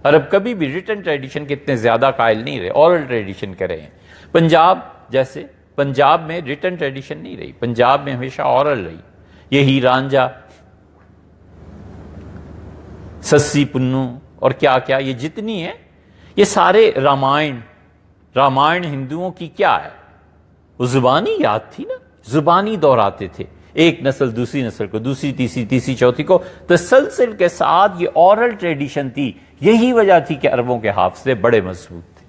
عرب کبھی بھی ریٹن ٹریڈیشن کے اتنے زیادہ قائل نہیں رہے، اورل ٹریڈیشن کے رہے ہیں۔ پنجاب جیسے، پنجاب میں ریٹن ٹریڈیشن نہیں رہی، پنجاب میں ہمیشہ اورل رہی۔ یہ ہی رانجھا، سسی پنو اور کیا کیا یہ جتنی ہیں، یہ سارے رامائن ہندوؤں کی کیا ہے؟ وہ زبانی یاد تھی نا، زبانی دہراتے تھے، ایک نسل دوسری نسل کو، دوسری تیسری چوتھی کو، تسلسل کے ساتھ یہ اورل ٹریڈیشن تھی۔ یہی وجہ تھی کہ عربوں کے حافظے بڑے مضبوط تھے۔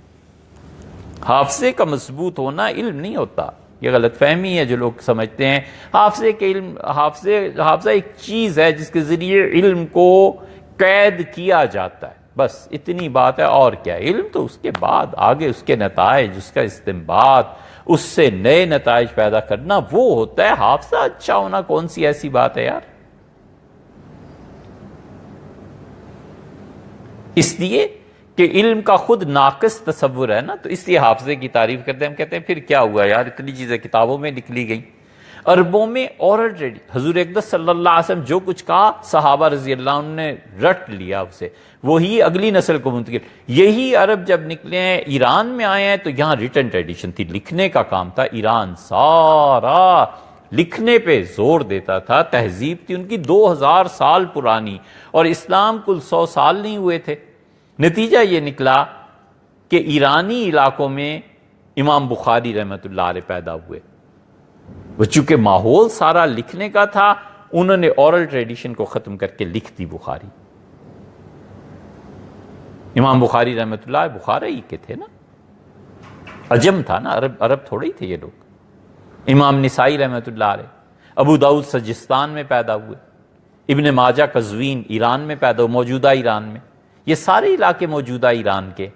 حافظے کا مضبوط ہونا علم نہیں ہوتا، یہ غلط فہمی ہے جو لوگ سمجھتے ہیں حافظے کے علم، حافظہ ایک چیز ہے جس کے ذریعے علم کو قید کیا جاتا ہے، بس اتنی بات ہے۔ اور کیا علم تو اس کے بعد آگے اس کے نتائج، اس کا استنباط، اس سے نئے نتائج پیدا کرنا، وہ ہوتا ہے حافظہ اچھا ہونا۔ کون سی ایسی بات ہے یار؟ اس لیے کہ علم کا خود ناقص تصور ہے نا، تو اس لیے حافظے کی تعریف کرتے ہیں۔ ہم کہتے ہیں پھر کیا ہوا یار، اتنی چیزیں کتابوں میں نکلی گئیں۔ عربوں میں اورل ٹریڈیشن، حضور اقدس صلی اللہ علیہ وسلم جو کچھ کہا صحابہ رضی اللہ عنہ نے رٹ لیا اسے، وہی اگلی نسل کو منتقل۔ یہی عرب جب نکلے ہیں ایران میں آئے ہیں تو یہاں ریٹن ٹریڈیشن تھی، لکھنے کا کام تھا۔ ایران سارا لکھنے پہ زور دیتا تھا، تہذیب تھی ان کی 2000 سال پرانی، اور اسلام کل 100 سال نہیں ہوئے تھے۔ نتیجہ یہ نکلا کہ ایرانی علاقوں میں امام بخاری رحمۃ اللہ علیہ پیدا ہوئے۔ وہ چونکہ ماحول سارا لکھنے کا تھا، انہوں نے اورل ٹریڈیشن کو ختم کر کے لکھ دی بخاری۔ امام بخاری رحمۃ اللہ بخاری ہی کے تھے نا، عجم تھا نا، عرب تھوڑے ہی تھے یہ لوگ۔ امام نسائی رحمۃ اللہ علیہ ابو داؤد سجستان میں پیدا ہوئے، ابن ماجہ قزوین ایران میں پیدا ہوئے، موجودہ ایران میں۔ یہ سارے علاقے موجودہ ایران کے۔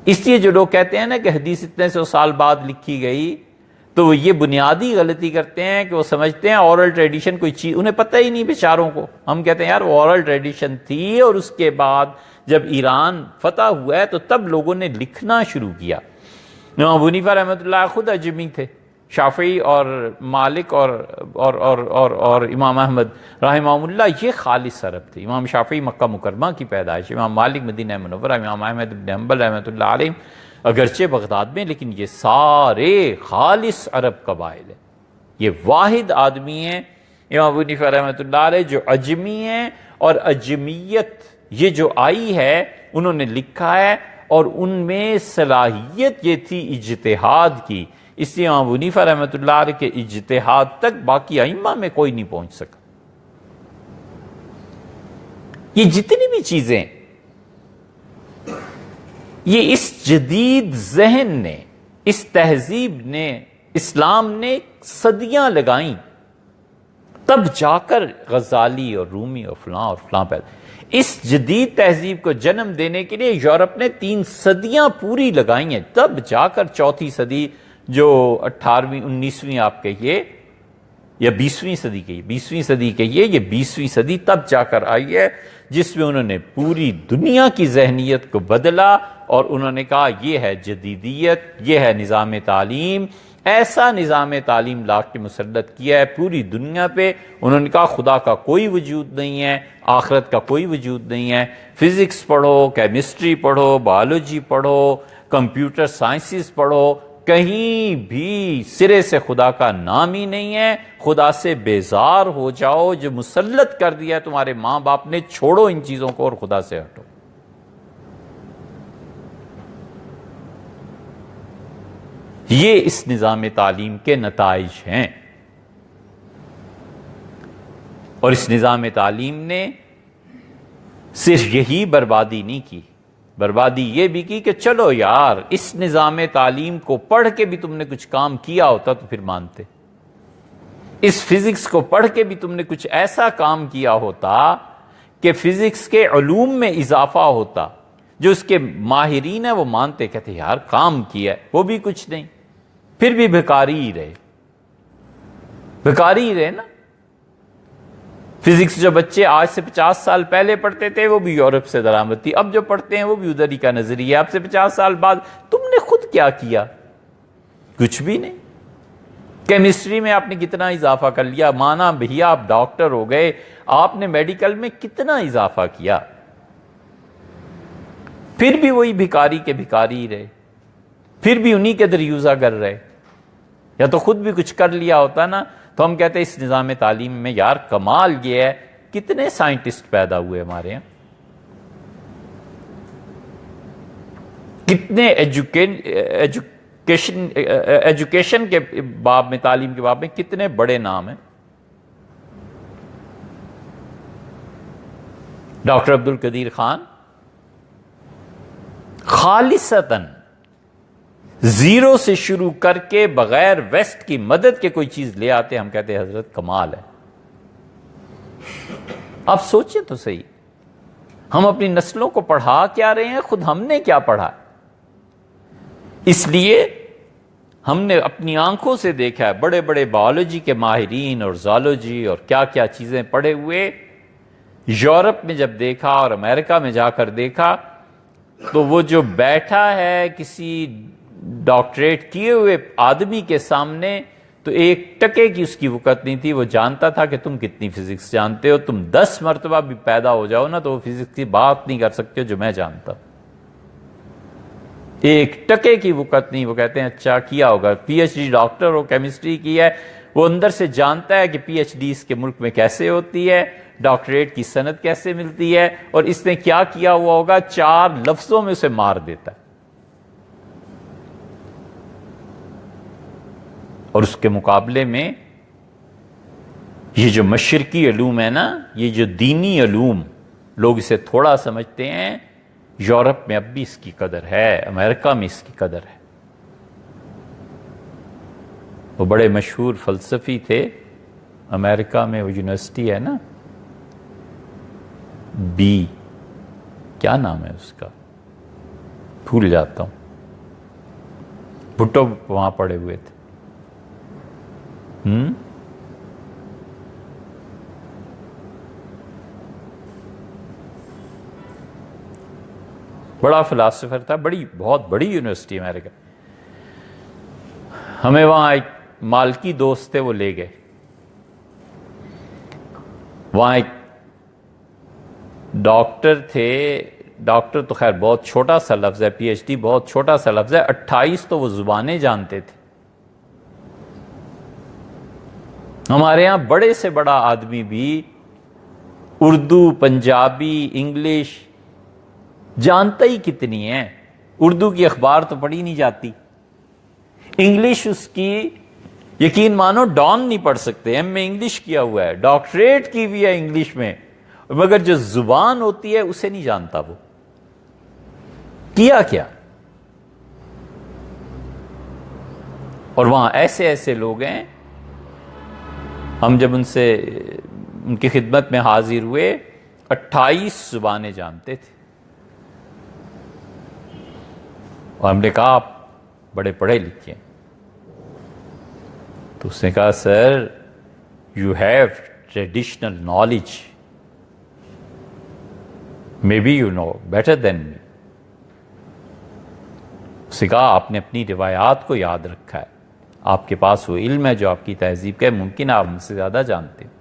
اس لیے جو لوگ کہتے ہیں نا کہ حدیث اتنے 100 سال بعد لکھی گئی، تو وہ یہ بنیادی غلطی کرتے ہیں کہ وہ سمجھتے ہیں اورل ٹریڈیشن کوئی چیز، انہیں پتہ ہی نہیں بیچاروں کو۔ ہم کہتے ہیں یار وہ اورل ٹریڈیشن تھی، اور اس کے بعد جب ایران فتح ہوا ہے تو تب لوگوں نے لکھنا شروع کیا۔ امام ابو حنیفہ رحمۃ اللہ خود اجمی تھے، شافعی اور مالک اور امام احمد رحمہ اللہ یہ خالص عرب تھے۔ امام شافعی مکہ مکرمہ کی پیدائش، امام مالک مدینہ منورہ، امام احمد بن حنبل رحمۃ اللہ علیہ اگرچہ بغداد میں، لیکن یہ سارے خالص عرب قبائل ہیں۔ یہ واحد آدمی ہیں امام ابو حنیفہ رحمۃ اللہ علیہ جو اجمی ہیں، اور اجمیت یہ جو آئی ہے انہوں نے لکھا ہے، اور ان میں صلاحیت یہ تھی اجتہاد کی، اس لیے امام ابو حنیفہ رحمۃ اللہ علیہ کے اجتہاد تک باقی ائمہ میں کوئی نہیں پہنچ سکا۔ یہ جتنی بھی چیزیں، یہ اس جدید ذہن نے، اس تہذیب نے، اسلام نے صدیاں لگائیں، تب جا کر غزالی اور رومی اور فلاں پیدا۔ اس جدید تہذیب کو جنم دینے کے لیے یورپ نے 3 صدیاں پوری لگائی ہیں، تب جا کر چوتھی صدی جو 18ویں 19ویں آپ کہیے یا 20ویں صدی کہیے، 20ویں صدی کہیے، یہ 20ویں صدی تب جا کر آئی ہے جس میں انہوں نے پوری دنیا کی ذہنیت کو بدلا، اور انہوں نے کہا یہ ہے جدیدیت، یہ ہے نظام تعلیم۔ ایسا نظام تعلیم لا کے مسلط کیا ہے پوری دنیا پہ۔ انہوں نے کہا خدا کا کوئی وجود نہیں ہے، آخرت کا کوئی وجود نہیں ہے، فزکس پڑھو، کیمسٹری پڑھو، بایولوجی پڑھو، کمپیوٹر سائنسز پڑھو، کہیں بھی سرے سے خدا کا نام ہی نہیں ہے۔ خدا سے بیزار ہو جاؤ، جو مسلط کر دیا تمہارے ماں باپ نے، چھوڑو ان چیزوں کو اور خدا سے ہٹو۔ یہ اس نظام تعلیم کے نتائج ہیں، اور اس نظام تعلیم نے صرف یہی بربادی نہیں کی، بربادی یہ بھی کی کہ چلو یار اس نظام تعلیم کو پڑھ کے بھی تم نے کچھ کام کیا ہوتا تو پھر مانتے، اس فزکس کو پڑھ کے بھی تم نے کچھ ایسا کام کیا ہوتا کہ فزکس کے علوم میں اضافہ ہوتا، جو اس کے ماہرین ہیں وہ مانتے، کہتے یار کام کیا ہے، وہ بھی کچھ نہیں، پھر بھی بھکاری ہی رہے نا۔ فزکس جو بچے آج سے 50 سال پہلے پڑھتے تھے وہ بھی یورپ سے درآمد تھی، اب جو پڑھتے ہیں وہ بھی ادھر ہی کا نظریہ. اب سے 50 سال بعد تم نے خود کیا کیا؟ کچھ بھی نہیں. کیمسٹری میں آپ نے کتنا اضافہ کر لیا، مانا بھیا آپ ڈاکٹر ہو گئے، آپ نے میڈیکل میں کتنا اضافہ کیا، پھر بھی وہی بھکاری کے بھکاری ہی رہے، پھر بھی انہی کے دریوزہ گر رہے. یا تو خود بھی کچھ کر لیا ہوتا نا. تو ہم کہتے ہیں اس نظام تعلیم میں یار کمال یہ ہے، کتنے سائنٹسٹ پیدا ہوئے ہمارے یہاں، کتنے ایجوکیشن کے باب میں، تعلیم کے باب میں کتنے بڑے نام ہیں. ڈاکٹر عبدالقدیر خان خالصتاً زیرو سے شروع کر کے بغیر ویسٹ کی مدد کے کوئی چیز لے آتے، ہم کہتے ہیں حضرت کمال ہے. آپ سوچیں تو صحیح، ہم اپنی نسلوں کو پڑھا کیا رہے ہیں، خود ہم نے کیا پڑھا. اس لیے ہم نے اپنی آنکھوں سے دیکھا ہے بڑے بڑے بایولوجی کے ماہرین اور زالوجی اور کیا کیا چیزیں پڑھے ہوئے. یورپ میں جب دیکھا اور امریکہ میں جا کر دیکھا تو وہ جو بیٹھا ہے کسی ڈاکٹریٹ کیے ہوئے آدمی کے سامنے تو ایک ٹکے کی اس کی وقت نہیں تھی. وہ جانتا تھا کہ تم کتنی فزکس جانتے ہو، تم 10 مرتبہ بھی پیدا ہو جاؤ نا تو وہ فزکس کی بات نہیں کر سکتے جو میں جانتا ہوں. ایک ٹکے کی وقت نہیں. وہ کہتے ہیں اچھا کیا ہوگا، پی ایچ ڈی ڈاکٹر ہو، کیمسٹری کی ہے، وہ اندر سے جانتا ہے کہ پی ایچ ڈی اس کے ملک میں کیسے ہوتی ہے، ڈاکٹریٹ کی سند کیسے ملتی ہے، اور اس نے کیا کیا ہوا ہوگا، 4 لفظوں میں اسے مار دیتا ہے. اور اس کے مقابلے میں یہ جو مشرقی علوم ہے نا، یہ جو دینی علوم لوگ اسے تھوڑا سمجھتے ہیں، یورپ میں اب بھی اس کی قدر ہے، امریکہ میں اس کی قدر ہے. وہ بڑے مشہور فلسفی تھے امریکہ میں، وہ یونیورسٹی ہے نا، بی کیا نام ہے اس کا، بھول جاتا ہوں، بھٹو وہاں پڑے ہوئے تھے. بڑا فلاسفر تھا، بہت بڑی یونیورسٹی امریکہ. ہمیں وہاں ایک مالکی دوست تھے، وہ لے گئے. وہاں ایک ڈاکٹر تھے، ڈاکٹر تو خیر بہت چھوٹا سا لفظ ہے، پی ایچ ڈی بہت چھوٹا سا لفظ ہے، 28 تو وہ زبانیں جانتے تھے. ہمارے یہاں بڑے سے بڑا آدمی بھی اردو، پنجابی، انگلش جانتا ہی کتنی ہے. اردو کی اخبار تو پڑھی نہیں جاتی، انگلش اس کی یقین مانو ڈان نہیں پڑھ سکتے. ایم اے انگلش کیا ہوا ہے، ڈاکٹریٹ کی بھی ہے انگلش میں، مگر جو زبان ہوتی ہے اسے نہیں جانتا. وہ کیا. اور وہاں ایسے ایسے لوگ ہیں، ہم جب ان کی خدمت میں حاضر ہوئے 28 زبانیں جانتے تھے. اور ہم نے کہا آپ بڑے پڑھے لکھے ہیں. تو اس نے کہا sir you have traditional knowledge, may be you know better than me. اس نے کہا آپ نے اپنی روایات کو یاد رکھا ہے، آپ کے پاس وہ علم ہے جو آپ کی تہذیب کا ہے، ممکن آپ مجھ سے زیادہ جانتے ہیں.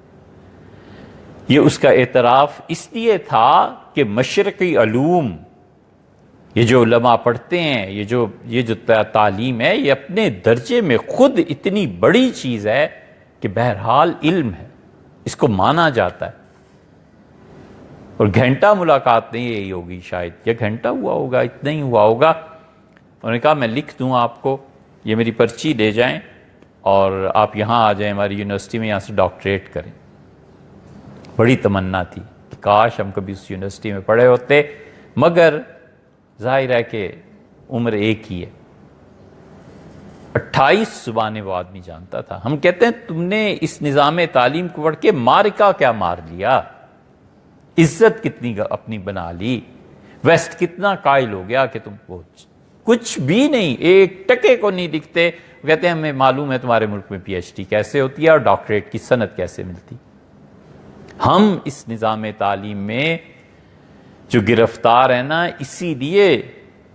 یہ اس کا اعتراف اس لیے تھا کہ مشرقی علوم، یہ جو علماء پڑھتے ہیں، یہ جو تعلیم ہے، یہ اپنے درجے میں خود اتنی بڑی چیز ہے کہ بہرحال علم ہے، اس کو مانا جاتا ہے. اور گھنٹہ ملاقات نہیں یہی ہوگی، شاید یہ گھنٹہ ہوا ہوگا، اتنا ہی ہوا ہوگا. انہوں نے کہا میں لکھ دوں آپ کو، یہ میری پرچی لے جائیں اور آپ یہاں آ جائیں ہماری یونیورسٹی میں، یہاں سے ڈاکٹریٹ کریں. بڑی تمنا تھی کہ کاش ہم کبھی اس یونیورسٹی میں پڑھے ہوتے، مگر ظاہر ہے کہ عمر ایک ہی ہے. 28 زبانیں وہ آدمی جانتا تھا. ہم کہتے ہیں تم نے اس نظام تعلیم کو پڑھ کے مارکا کیا مار لیا، عزت کتنی اپنی بنا لی، ویسٹ کتنا قائل ہو گیا کہ تم کچھ بھی نہیں، ایک ٹکے کو نہیں لکھتے. کہتے ہیں ہمیں معلوم ہے تمہارے ملک میں پی ایچ ڈی کیسے ہوتی ہے اور ڈاکٹریٹ کی سند کیسے ملتی. ہم اس نظام تعلیم میں جو گرفتار ہیں نا، اسی لیے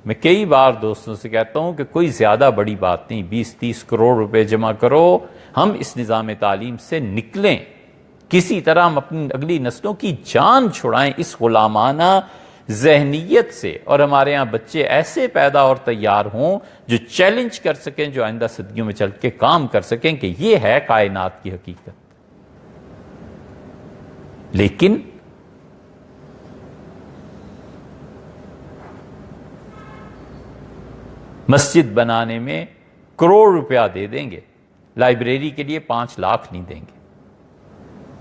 میں کئی بار دوستوں سے کہتا ہوں کہ کوئی زیادہ بڑی بات نہیں، 20-30 کروڑ روپے جمع کرو، ہم اس نظام تعلیم سے نکلیں، کسی طرح ہم اپنی اگلی نسلوں کی جان چھڑائیں اس غلامانہ ذہنیت سے، اور ہمارے ہاں بچے ایسے پیدا اور تیار ہوں جو چیلنج کر سکیں، جو آئندہ صدیوں میں چل کے کام کر سکیں کہ یہ ہے کائنات کی حقیقت۔ لیکن مسجد بنانے میں کروڑ روپیہ دے دیں گے، لائبریری کے لیے 5 لاکھ نہیں دیں گے۔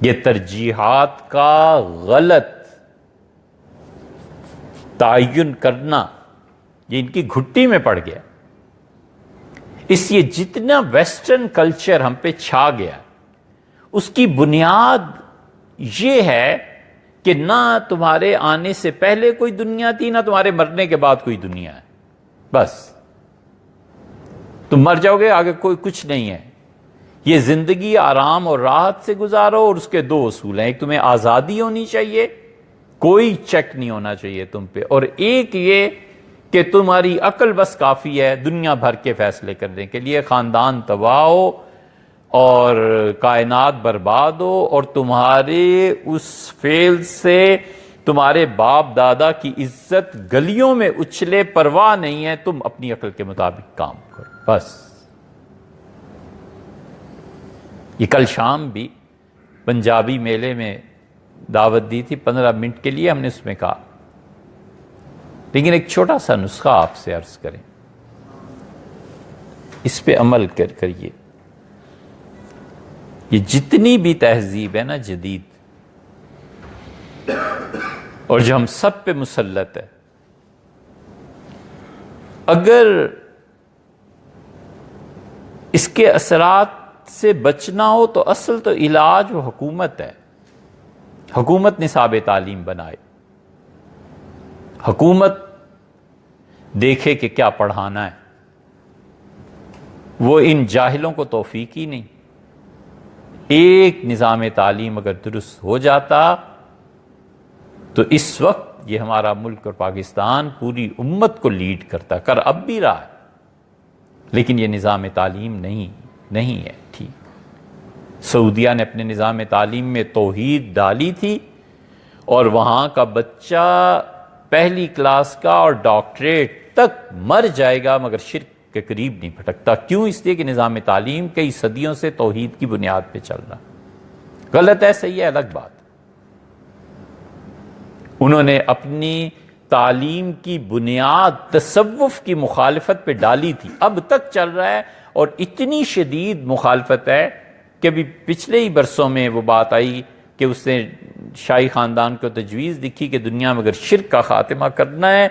یہ ترجیحات کا غلط تعین کرنا یہ ان کی گھٹی میں پڑ گیا۔ اس یہ جتنا ویسٹرن کلچر ہم پہ چھا گیا، اس کی بنیاد یہ ہے کہ نہ تمہارے آنے سے پہلے کوئی دنیا تھی، نہ تمہارے مرنے کے بعد کوئی دنیا ہے، بس تم مر جاؤ گے، آگے کوئی کچھ نہیں ہے۔ یہ زندگی آرام اور راحت سے گزارو، اور اس کے 2 اصول ہیں، ایک تمہیں آزادی ہونی چاہیے، کوئی چیک نہیں ہونا چاہیے تم پہ، اور ایک یہ کہ تمہاری عقل بس کافی ہے دنیا بھر کے فیصلے کرنے کے لیے، خاندان تباہ ہو اور کائنات برباد ہو، اور تمہارے اس فعل سے تمہارے باپ دادا کی عزت گلیوں میں اچھلے، پرواہ نہیں ہے، تم اپنی عقل کے مطابق کام کرو، بس۔ یہ کل شام بھی پنجابی میلے میں دعوت دی تھی 15 منٹ کے لیے، ہم نے اس میں کہا لیکن ایک چھوٹا سا نسخہ آپ سے عرض کریں، اس پہ عمل کریے۔ یہ جتنی بھی تہذیب ہے نا جدید، اور جو ہم سب پہ مسلط ہے، اگر اس کے اثرات سے بچنا ہو تو اصل تو علاج و حکومت ہے۔ حکومت نصاب تعلیم بنائے، حکومت دیکھے کہ کیا پڑھانا ہے، وہ ان جاہلوں کو توفیق ہی نہیں۔ ایک نظام تعلیم اگر درست ہو جاتا تو اس وقت یہ ہمارا ملک اور پاکستان پوری امت کو لیڈ کرتا، کر اب بھی رہا ہے، لیکن یہ نظام تعلیم نہیں ہے ٹھیک۔ سعودیہ نے اپنے نظام تعلیم میں توحید ڈالی تھی، اور وہاں کا بچہ پہلی کلاس کا اور ڈاکٹریٹ تک مر جائے گا مگر شرک کے قریب نہیں پھٹکتا۔ کیوں؟ اس لیے کہ نظام تعلیم کئی صدیوں سے توحید کی بنیاد پہ چل رہا۔ غلط ہے صحیح ہے الگ بات، انہوں نے اپنی تعلیم کی بنیاد تصوف کی مخالفت پہ ڈالی تھی، اب تک چل رہا ہے، اور اتنی شدید مخالفت ہے کہ ابھی پچھلے ہی برسوں میں وہ بات آئی کہ اس نے شاہی خاندان کو تجویز لکھی کہ دنیا میں اگر شرک کا خاتمہ کرنا ہے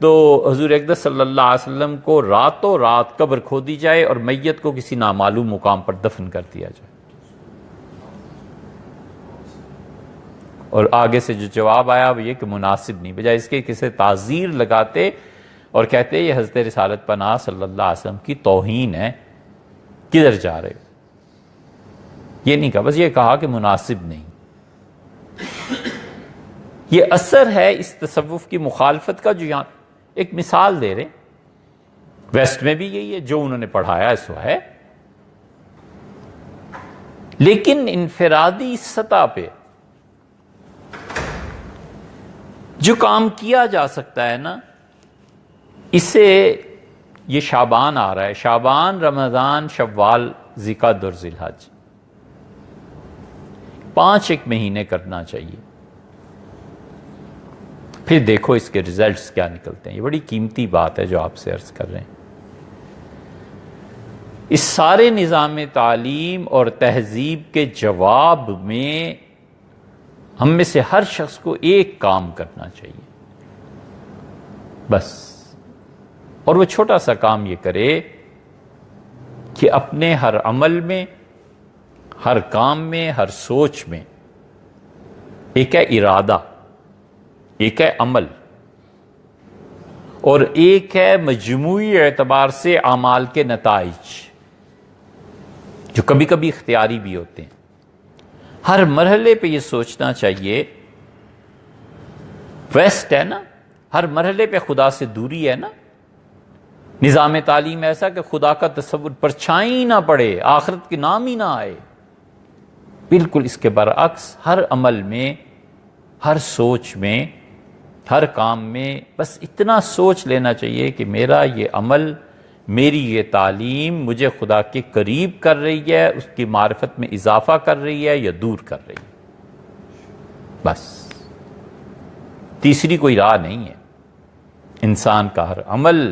تو حضور اقدس صلی اللہ علیہ وسلم کو راتوں رات قبر کھودی جائے اور میت کو کسی نامعلوم مقام پر دفن کر دیا جائے۔ اور آگے سے جو جواب آیا وہ یہ کہ مناسب نہیں، بجائے اس کے کسی تعزیر لگاتے اور کہتے یہ حضرت رسالت پناہ صلی اللہ علیہ وسلم کی توہین ہے، کدھر جا رہے ہو؟ یہ نہیں کہا، بس یہ کہا کہ مناسب نہیں۔ یہ اثر ہے اس تصوف کی مخالفت کا، جو یہاں ایک مثال دے رہے، ویسٹ میں بھی یہی ہے، جو انہوں نے پڑھایا سو ہے، لیکن انفرادی سطح پہ جو کام کیا جا سکتا ہے نا، اسے یہ شعبان آ رہا ہے، شعبان، رمضان، شوال، ذی-القعدہ اور ذی الحج، 5 مہینے کرنا چاہیے، پھر دیکھو اس کے ریزلٹس کیا نکلتے ہیں۔ یہ بڑی قیمتی بات ہے جو آپ سے عرض کر رہے ہیں۔ اس سارے نظام تعلیم اور تہذیب کے جواب میں ہم میں سے ہر شخص کو ایک کام کرنا چاہیے بس، اور وہ چھوٹا سا کام یہ کرے کہ اپنے ہر عمل میں، ہر کام میں، ہر سوچ میں، ایک ہے ارادہ، ایک ہے عمل، اور ایک ہے مجموعی اعتبار سے اعمال کے نتائج، جو کبھی کبھی اختیاری بھی ہوتے ہیں۔ ہر مرحلے پہ یہ سوچنا چاہیے، ویسٹ ہے نا، ہر مرحلے پہ خدا سے دوری ہے نا، نظام تعلیم ایسا کہ خدا کا تصور پرچھائی نہ پڑے، آخرت کے نام ہی نہ آئے۔ بالکل اس کے برعکس ہر عمل میں، ہر سوچ میں، ہر کام میں بس اتنا سوچ لینا چاہیے کہ میرا یہ عمل، میری یہ تعلیم مجھے خدا کے قریب کر رہی ہے، اس کی معرفت میں اضافہ کر رہی ہے یا دور کر رہی ہے، بس تیسری کوئی راہ نہیں ہے۔ انسان کا ہر عمل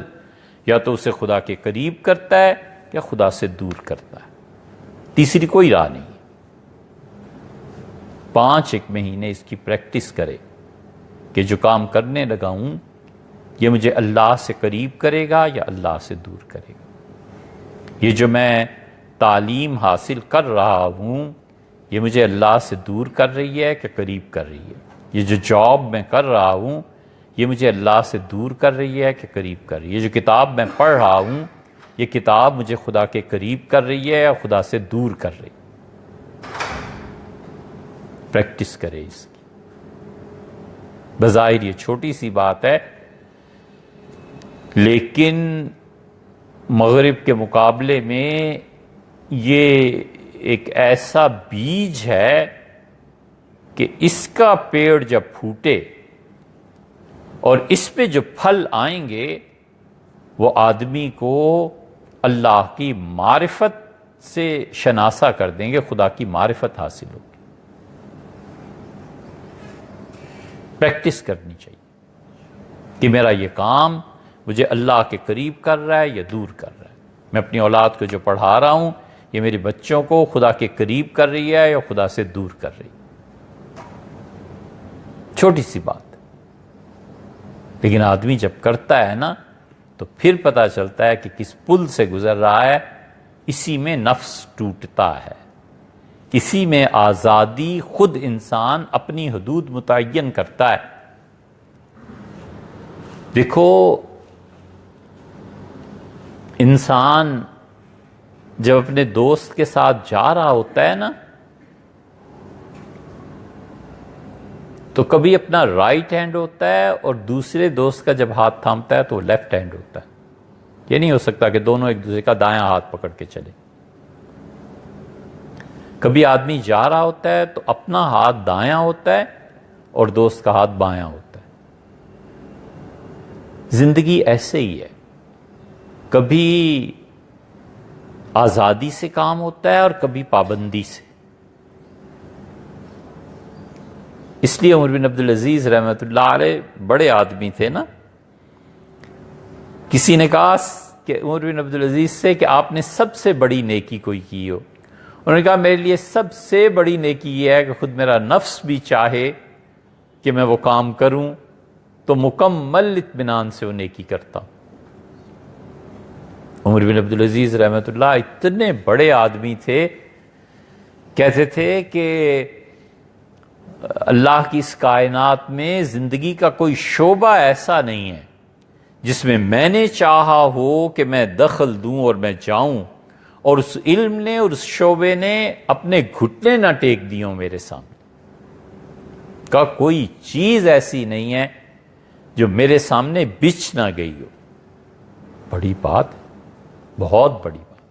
یا تو اسے خدا کے قریب کرتا ہے یا خدا سے دور کرتا ہے، تیسری کوئی راہ نہیں ہے۔ 5 مہینے اس کی پریکٹس کرے کہ جو کام کرنے لگا ہوں یہ مجھے اللہ سے قریب کرے گا یا اللہ سے دور کرے گا، یہ جو میں تعلیم حاصل کر رہا ہوں یہ مجھے اللہ سے دور کر رہی ہے کہ قریب کر رہی ہے، یہ جو جاب میں کر رہا ہوں یہ مجھے اللہ سے دور کر رہی ہے کہ قریب کر رہی ہے، یہ جو کتاب میں پڑھ رہا ہوں یہ کتاب مجھے خدا کے قریب کر رہی ہے یا خدا سے دور کر رہی ہے۔ پریکٹس کرے اس کی۔ بظاہر یہ چھوٹی سی بات ہے لیکن مغرب کے مقابلے میں یہ ایک ایسا بیج ہے کہ اس کا پیڑ جب پھوٹے اور اس پہ جو پھل آئیں گے وہ آدمی کو اللہ کی معرفت سے شناسا کر دیں گے، خدا کی معرفت حاصل ہوگی۔ پریکٹس کرنی چاہیے کہ میرا یہ کام مجھے اللہ کے قریب کر رہا ہے یا دور کر رہا ہے، میں اپنی اولاد کو جو پڑھا رہا ہوں یہ میرے بچوں کو خدا کے قریب کر رہی ہے یا خدا سے دور کر رہی ہے۔ چھوٹی سی بات لیکن آدمی جب کرتا ہے نا تو پھر پتہ چلتا ہے کہ کس پل سے گزر رہا ہے، اسی میں نفس ٹوٹتا ہے، اسی میں آزادی، خود انسان اپنی حدود متعین کرتا ہے۔ دیکھو انسان جب اپنے دوست کے ساتھ جا رہا ہوتا ہے نا تو کبھی اپنا رائٹ ہینڈ ہوتا ہے اور دوسرے دوست کا جب ہاتھ تھامتا ہے تو وہ لیفٹ ہینڈ ہوتا ہے۔ یہ نہیں ہو سکتا کہ دونوں ایک دوسرے کا دایاں ہاتھ پکڑ کے چلے۔ کبھی آدمی جا رہا ہوتا ہے تو اپنا ہاتھ دایاں ہوتا ہے اور دوست کا ہاتھ بایاں ہوتا ہے۔ زندگی ایسے ہی ہے، کبھی آزادی سے کام ہوتا ہے اور کبھی پابندی سے۔ اس لیے عمر بن عبدالعزیز رحمۃ اللہ علیہ بڑے آدمی تھے نا، کسی نے کہا کہ عمر بن عبدالعزیز سے کہ آپ نے سب سے بڑی نیکی کوئی کی ہو، انہوں نے کہا میرے لیے سب سے بڑی نیکی یہ ہے کہ خود میرا نفس بھی چاہے کہ میں وہ کام کروں تو مکمل اطمینان سے وہ نیکی کرتا ہوں۔ عمر بن عبدالعزیز رحمۃ اللہ اتنے بڑے آدمی تھے، کہتے تھے کہ اللہ کی اس کائنات میں زندگی کا کوئی شعبہ ایسا نہیں ہے جس میں میں نے چاہا ہو کہ میں دخل دوں اور میں جاؤں اور اس علم نے اور اس شعبے نے اپنے گھٹنے نہ ٹیک دیوں میرے سامنے، کا کوئی چیز ایسی نہیں ہے جو میرے سامنے بچھ نہ گئی ہو۔ بڑی بات، بہت بڑی بات۔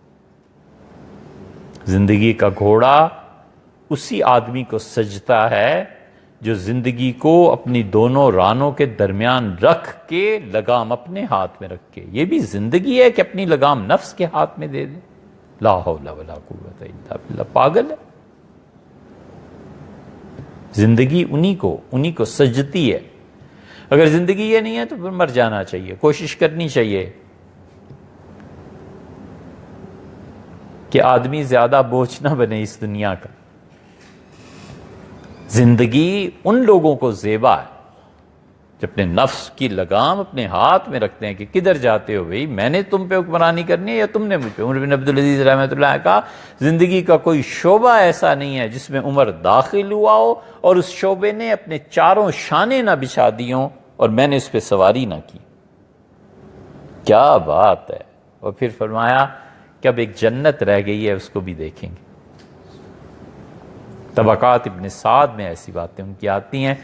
زندگی کا گھوڑا اسی آدمی کو سجتا ہے جو زندگی کو اپنی دونوں رانوں کے درمیان رکھ کے لگام اپنے ہاتھ میں رکھ کے، یہ بھی زندگی ہے کہ اپنی لگام نفس کے ہاتھ میں دے دے۔ لا حول ولا قوت الا باللہ، پاگل ہے۔ زندگی انہی کو سجتی ہے۔ اگر زندگی یہ نہیں ہے تو پھر مر جانا چاہیے، کوشش کرنی چاہیے کہ آدمی زیادہ بوجھ نہ بنے اس دنیا کا۔ زندگی ان لوگوں کو زیبا ہے جو اپنے نفس کی لگام اپنے ہاتھ میں رکھتے ہیں کہ کدھر جاتے ہو بھئی، میں نے تم پہ حکمرانی کرنی ہے یا تم نے مجھ پہ۔ عمر بن عبدالعزیز رحمۃ اللہ کا زندگی کا کوئی شعبہ ایسا نہیں ہے جس میں عمر داخل ہوا ہو اور اس شعبے نے اپنے چاروں شانے نہ بچھا دی ہوں اور میں نے اس پہ سواری نہ کی۔ کیا بات ہے۔ اور پھر فرمایا کہ اب ایک جنت رہ گئی ہے، اس کو بھی دیکھیں گے۔ طبقات ابن سعد میں ایسی باتیں ان کی آتی ہیں.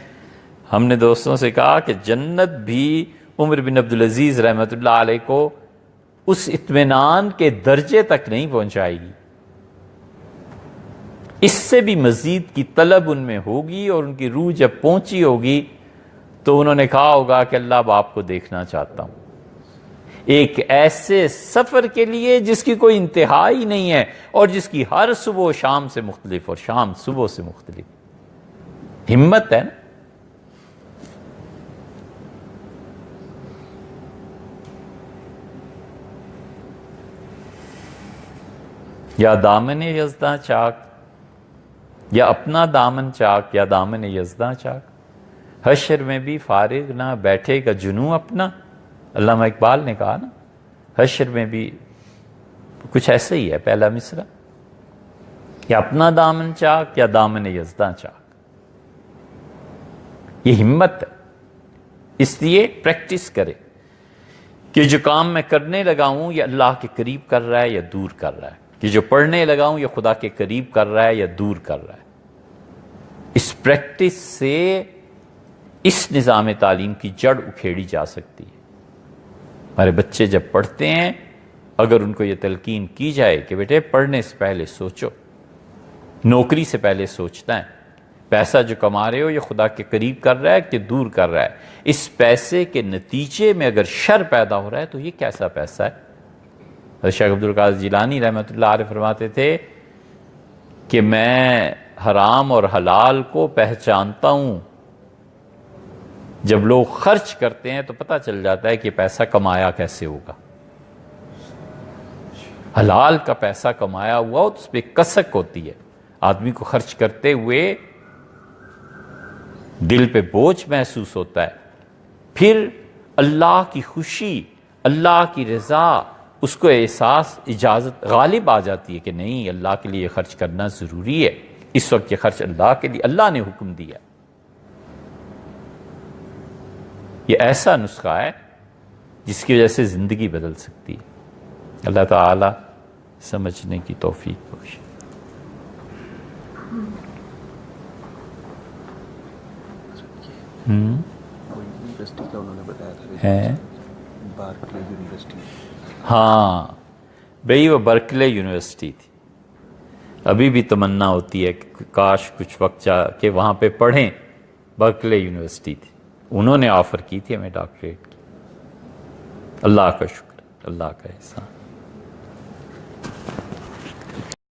ہم نے دوستوں سے کہا کہ جنت بھی عمر بن عبدالعزیز رحمۃ اللہ علیہ کو اس اطمینان کے درجے تک نہیں پہنچائے گی، اس سے بھی مزید کی طلب ان میں ہوگی، اور ان کی روح جب پہنچی ہوگی تو انہوں نے کہا ہوگا کہ اللہ اب آپ کو دیکھنا چاہتا ہوں، ایک ایسے سفر کے لیے جس کی کوئی انتہا ہی نہیں ہے، اور جس کی ہر صبح شام سے مختلف اور شام صبح سے مختلف. ہمت ہے نا. یا دامن یزداں چاک، یا اپنا دامن چاک، یا دامن یزداں چاک، حشر میں بھی فارغ نہ بیٹھے گا جنوں اپنا. علامہ اقبال نے کہا نا، حشر میں بھی کچھ ایسا ہی ہے پہلا مصرع، یا اپنا دامن چاک یا دامن یزداں چاک. یہ ہمت ہے. اس لیے پریکٹس کرے کہ جو کام میں کرنے لگا ہوں یہ اللہ کے قریب کر رہا ہے یا دور کر رہا ہے، کہ جو پڑھنے لگا ہوں یہ خدا کے قریب کر رہا ہے یا دور کر رہا ہے. اس پریکٹس سے اس نظام تعلیم کی جڑ اکھیڑی جا سکتی ہے. ہمارے بچے جب پڑھتے ہیں، اگر ان کو یہ تلقین کی جائے کہ بیٹے پڑھنے سے پہلے سوچو، نوکری سے پہلے سوچتا ہے، پیسہ جو کما رہے ہو یہ خدا کے قریب کر رہا ہے کہ دور کر رہا ہے، اس پیسے کے نتیجے میں اگر شر پیدا ہو رہا ہے تو یہ کیسا پیسہ ہے. شیخ عبدالقادر جیلانی رحمۃ اللہ علیہ فرماتے تھے کہ میں حرام اور حلال کو پہچانتا ہوں، جب لوگ خرچ کرتے ہیں تو پتہ چل جاتا ہے کہ پیسہ کمایا کیسے ہوگا. حلال کا پیسہ کمایا ہوا ہو تو اس پہ کسک ہوتی ہے، آدمی کو خرچ کرتے ہوئے دل پہ بوجھ محسوس ہوتا ہے، پھر اللہ کی خوشی، اللہ کی رضا، اس کو احساس، اجازت غالب آ جاتی ہے کہ نہیں اللہ کے لیے خرچ کرنا ضروری ہے، اس وقت یہ خرچ اللہ کے لیے، اللہ نے حکم دیا. یہ ایسا نسخہ ہے جس کی وجہ سے زندگی بدل سکتی ہے. اللہ تعالی سمجھنے کی توفیق بخشے. یونیورسٹی کا انہوں نے بتایا تھا ہے بارکلے یونیورسٹی. ہاں بھئی وہ برکلے یونیورسٹی تھی. ابھی بھی تمنا ہوتی ہے کہ کاش کچھ وقت جا کے وہاں پہ پڑھیں. برکلے یونیورسٹی تھی، انہوں نے آفر کی تھی ہمیں ڈاکٹریٹ کی. اللہ کا شکر، اللہ کا احسان.